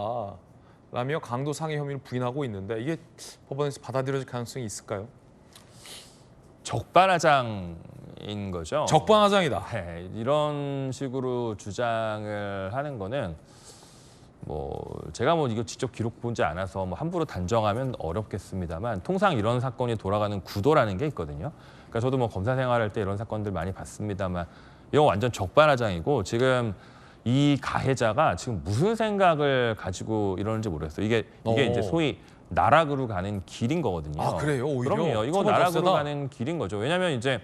라며 강도 상해 혐의를 부인하고 있는데 이게 법원에서 받아들여질 가능성이 있을까요? 적반하장인 거죠. 적반하장이다. 네, 이런 식으로 주장을 하는 거는 뭐 제가 뭐 이거 직접 기록 보지 않아서 뭐 함부로 단정하면 어렵겠습니다만 통상 이런 사건이 돌아가는 구도라는 게 있거든요. 그러니까 저도 뭐 검사 생활할 때 이런 사건들 많이 봤습니다만 이건 완전 적반하장이고 지금 이 가해자가 지금 무슨 생각을 가지고 이러는지 모르겠어요. 이게 이제 소위 나락으로 가는 길인 거거든요. 아, 그래요? 오히려? 그럼요. 이거 처벌 나락으로 더 세다. 가는 길인 거죠. 왜냐하면 이제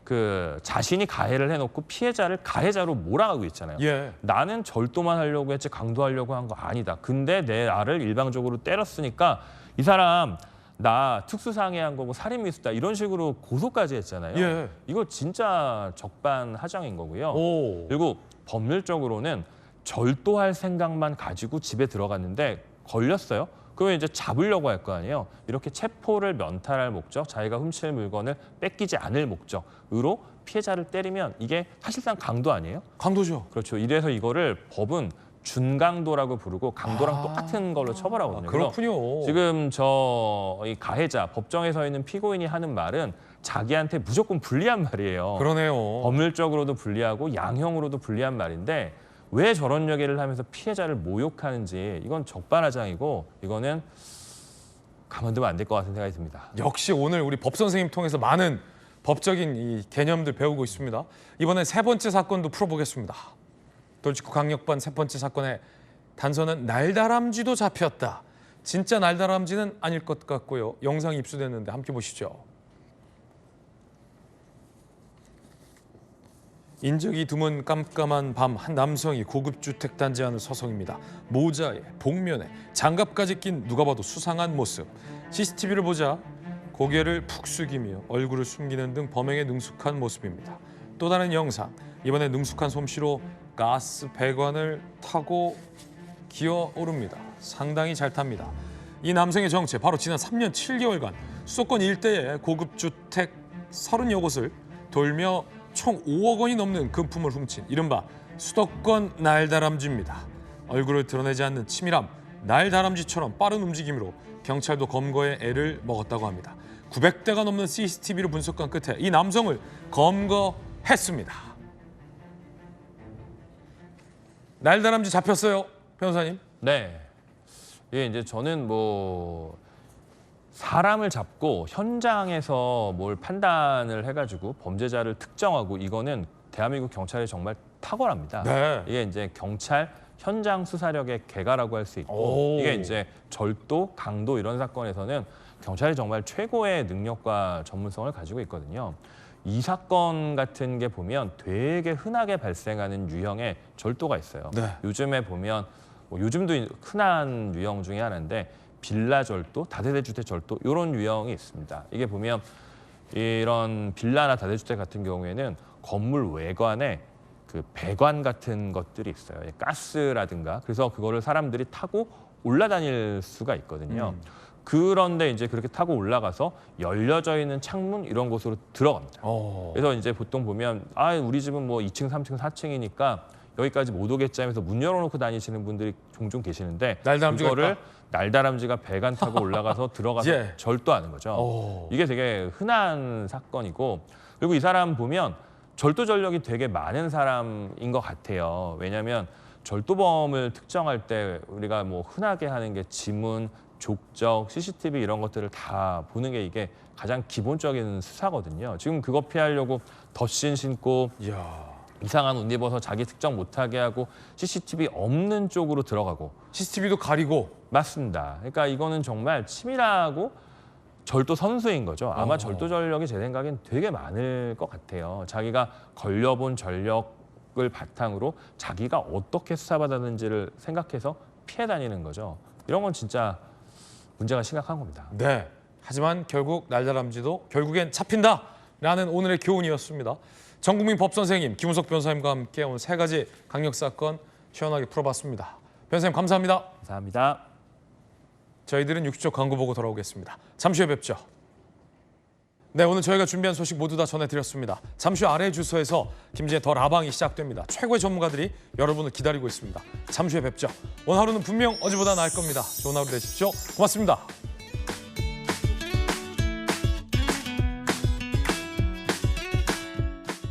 그 자신이 가해를 해놓고 피해자를 가해자로 몰아가고 있잖아요. 예. 나는 절도만 하려고 했지 강도하려고 한 거 아니다. 근데 내 나를 일방적으로 때렸으니까 이 사람 나 특수상해한 거고 살인미수다 이런 식으로 고소까지 했잖아요. 예. 이거 진짜 적반하장인 거고요. 오. 그리고 법률적으로는 절도할 생각만 가지고 집에 들어갔는데 걸렸어요. 그러면 이제 잡으려고 할 거 아니에요. 이렇게 체포를 면탈할 목적, 자기가 훔칠 물건을 뺏기지 않을 목적으로 피해자를 때리면 이게 사실상 강도 아니에요? 강도죠. 그렇죠. 이래서 이거를 법은 준강도라고 부르고 강도랑 똑같은 걸로 처벌하거든요. 그렇군요. 그래서 지금 이 가해자, 법정에 서 있는 피고인이 하는 말은 자기한테 무조건 불리한 말이에요. 그러네요. 법률적으로도 불리하고 양형으로도 불리한 말인데 왜 저런 얘기를 하면서 피해자를 모욕하는지 이건 적반하장이고 이거는 가만두면 안 될 것 같은 생각이 듭니다. 역시 오늘 우리 법 선생님 통해서 많은 법적인 이 개념들 배우고 있습니다. 이번엔 세 번째 사건도 풀어보겠습니다. 돌직구 강력반 세 번째 사건의 단서는 날다람쥐도 잡혔다. 진짜 날다람쥐는 아닐 것 같고요. 영상이 입수됐는데 함께 보시죠. 인적이 드문 깜깜한 밤 한 남성이 고급 주택 단지 안을 서성입니다. 모자에 복면에 장갑까지 낀 누가 봐도 수상한 모습. CCTV를 보자 고개를 푹 숙이며 얼굴을 숨기는 등 범행에 능숙한 모습입니다. 또 다른 영상. 이번에 능숙한 솜씨로 가스 배관을 타고 기어오릅니다. 상당히 잘 탑니다. 이 남성의 정체 바로 지난 3년 7개월간 수도권 일대의 고급 주택 30여 곳을 돌며 총 5억 원이 넘는 금품을 훔친 이른바 수도권 날다람쥐입니다. 얼굴을 드러내지 않는 치밀함, 날다람쥐처럼 빠른 움직임으로 경찰도 검거에 애를 먹었다고 합니다. 900대가 넘는 CCTV를 분석한 끝에 이 남성을 검거했습니다. 날다람쥐 잡혔어요, 변호사님? 네. 이게 이제 저는 뭐 사람을 잡고 현장에서 뭘 판단을 해가지고 범죄자를 특정하고 이거는 대한민국 경찰이 정말 탁월합니다. 네. 이게 이제 경찰 현장 수사력의 개가라고 할 수 있고 이게 이제 절도, 강도 이런 사건에서는 경찰이 정말 최고의 능력과 전문성을 가지고 있거든요. 이 사건 같은 게 보면 되게 흔하게 발생하는 유형의 절도가 있어요. 네. 요즘에 보면 요즘도 흔한 유형 중에 하나인데 빌라 절도, 다세대 주택 절도 이런 유형이 있습니다. 이게 보면 이런 빌라나 다세대주택 같은 경우에는 건물 외관에 그 배관 같은 것들이 있어요. 가스라든가. 그래서 그거를 사람들이 타고 올라다닐 수가 있거든요. 그런데 이제 그렇게 타고 올라가서 열려져 있는 창문 이런 곳으로 들어갑니다. 그래서 이제 보통 보면 우리 집은 뭐 2층, 3층, 4층이니까 여기까지 못 오겠지 하면서 문 열어놓고 다니시는 분들이 종종 계시는데 이거를 날다람쥐가 배관 타고 올라가서 들어가서 예. 절도하는 거죠. 이게 되게 흔한 사건이고 그리고 이 사람 보면 절도 전력이 되게 많은 사람인 것 같아요. 왜냐하면 절도범을 특정할 때 우리가 뭐 흔하게 하는 게 지문, 족적, CCTV 이런 것들을 다 보는 게 이게 가장 기본적인 수사거든요. 지금 그거 피하려고 덧신 신고 이상한 옷 입어서 자기 특정 못하게 하고 CCTV 없는 쪽으로 들어가고 CCTV도 가리고 맞습니다. 그러니까 이거는 정말 치밀하고 절도 선수인 거죠. 아마 절도 전력이 제 생각엔 되게 많을 것 같아요. 자기가 걸려본 전력을 바탕으로 자기가 어떻게 수사받았는지를 생각해서 피해 다니는 거죠. 이런 건 진짜 문제가 심각한 겁니다. 네. 하지만 결국 날다람쥐도 결국엔 잡힌다라는 오늘의 교훈이었습니다. 전국민 법선생님 김우석 변호사님과 함께 오늘 세 가지 강력 사건 시원하게 풀어봤습니다. 변호사님 감사합니다. 감사합니다. 저희들은 60초 광고 보고 돌아오겠습니다. 잠시 후에 뵙죠. 네, 오늘 저희가 준비한 소식 모두 다 전해드렸습니다. 잠시 후 아래 주소에서 김진의 더 라방이 시작됩니다. 최고의 전문가들이 여러분을 기다리고 있습니다. 잠시 후에 뵙죠. 오늘 하루는 분명 어제보다 나을 겁니다. 좋은 하루 되십시오. 고맙습니다.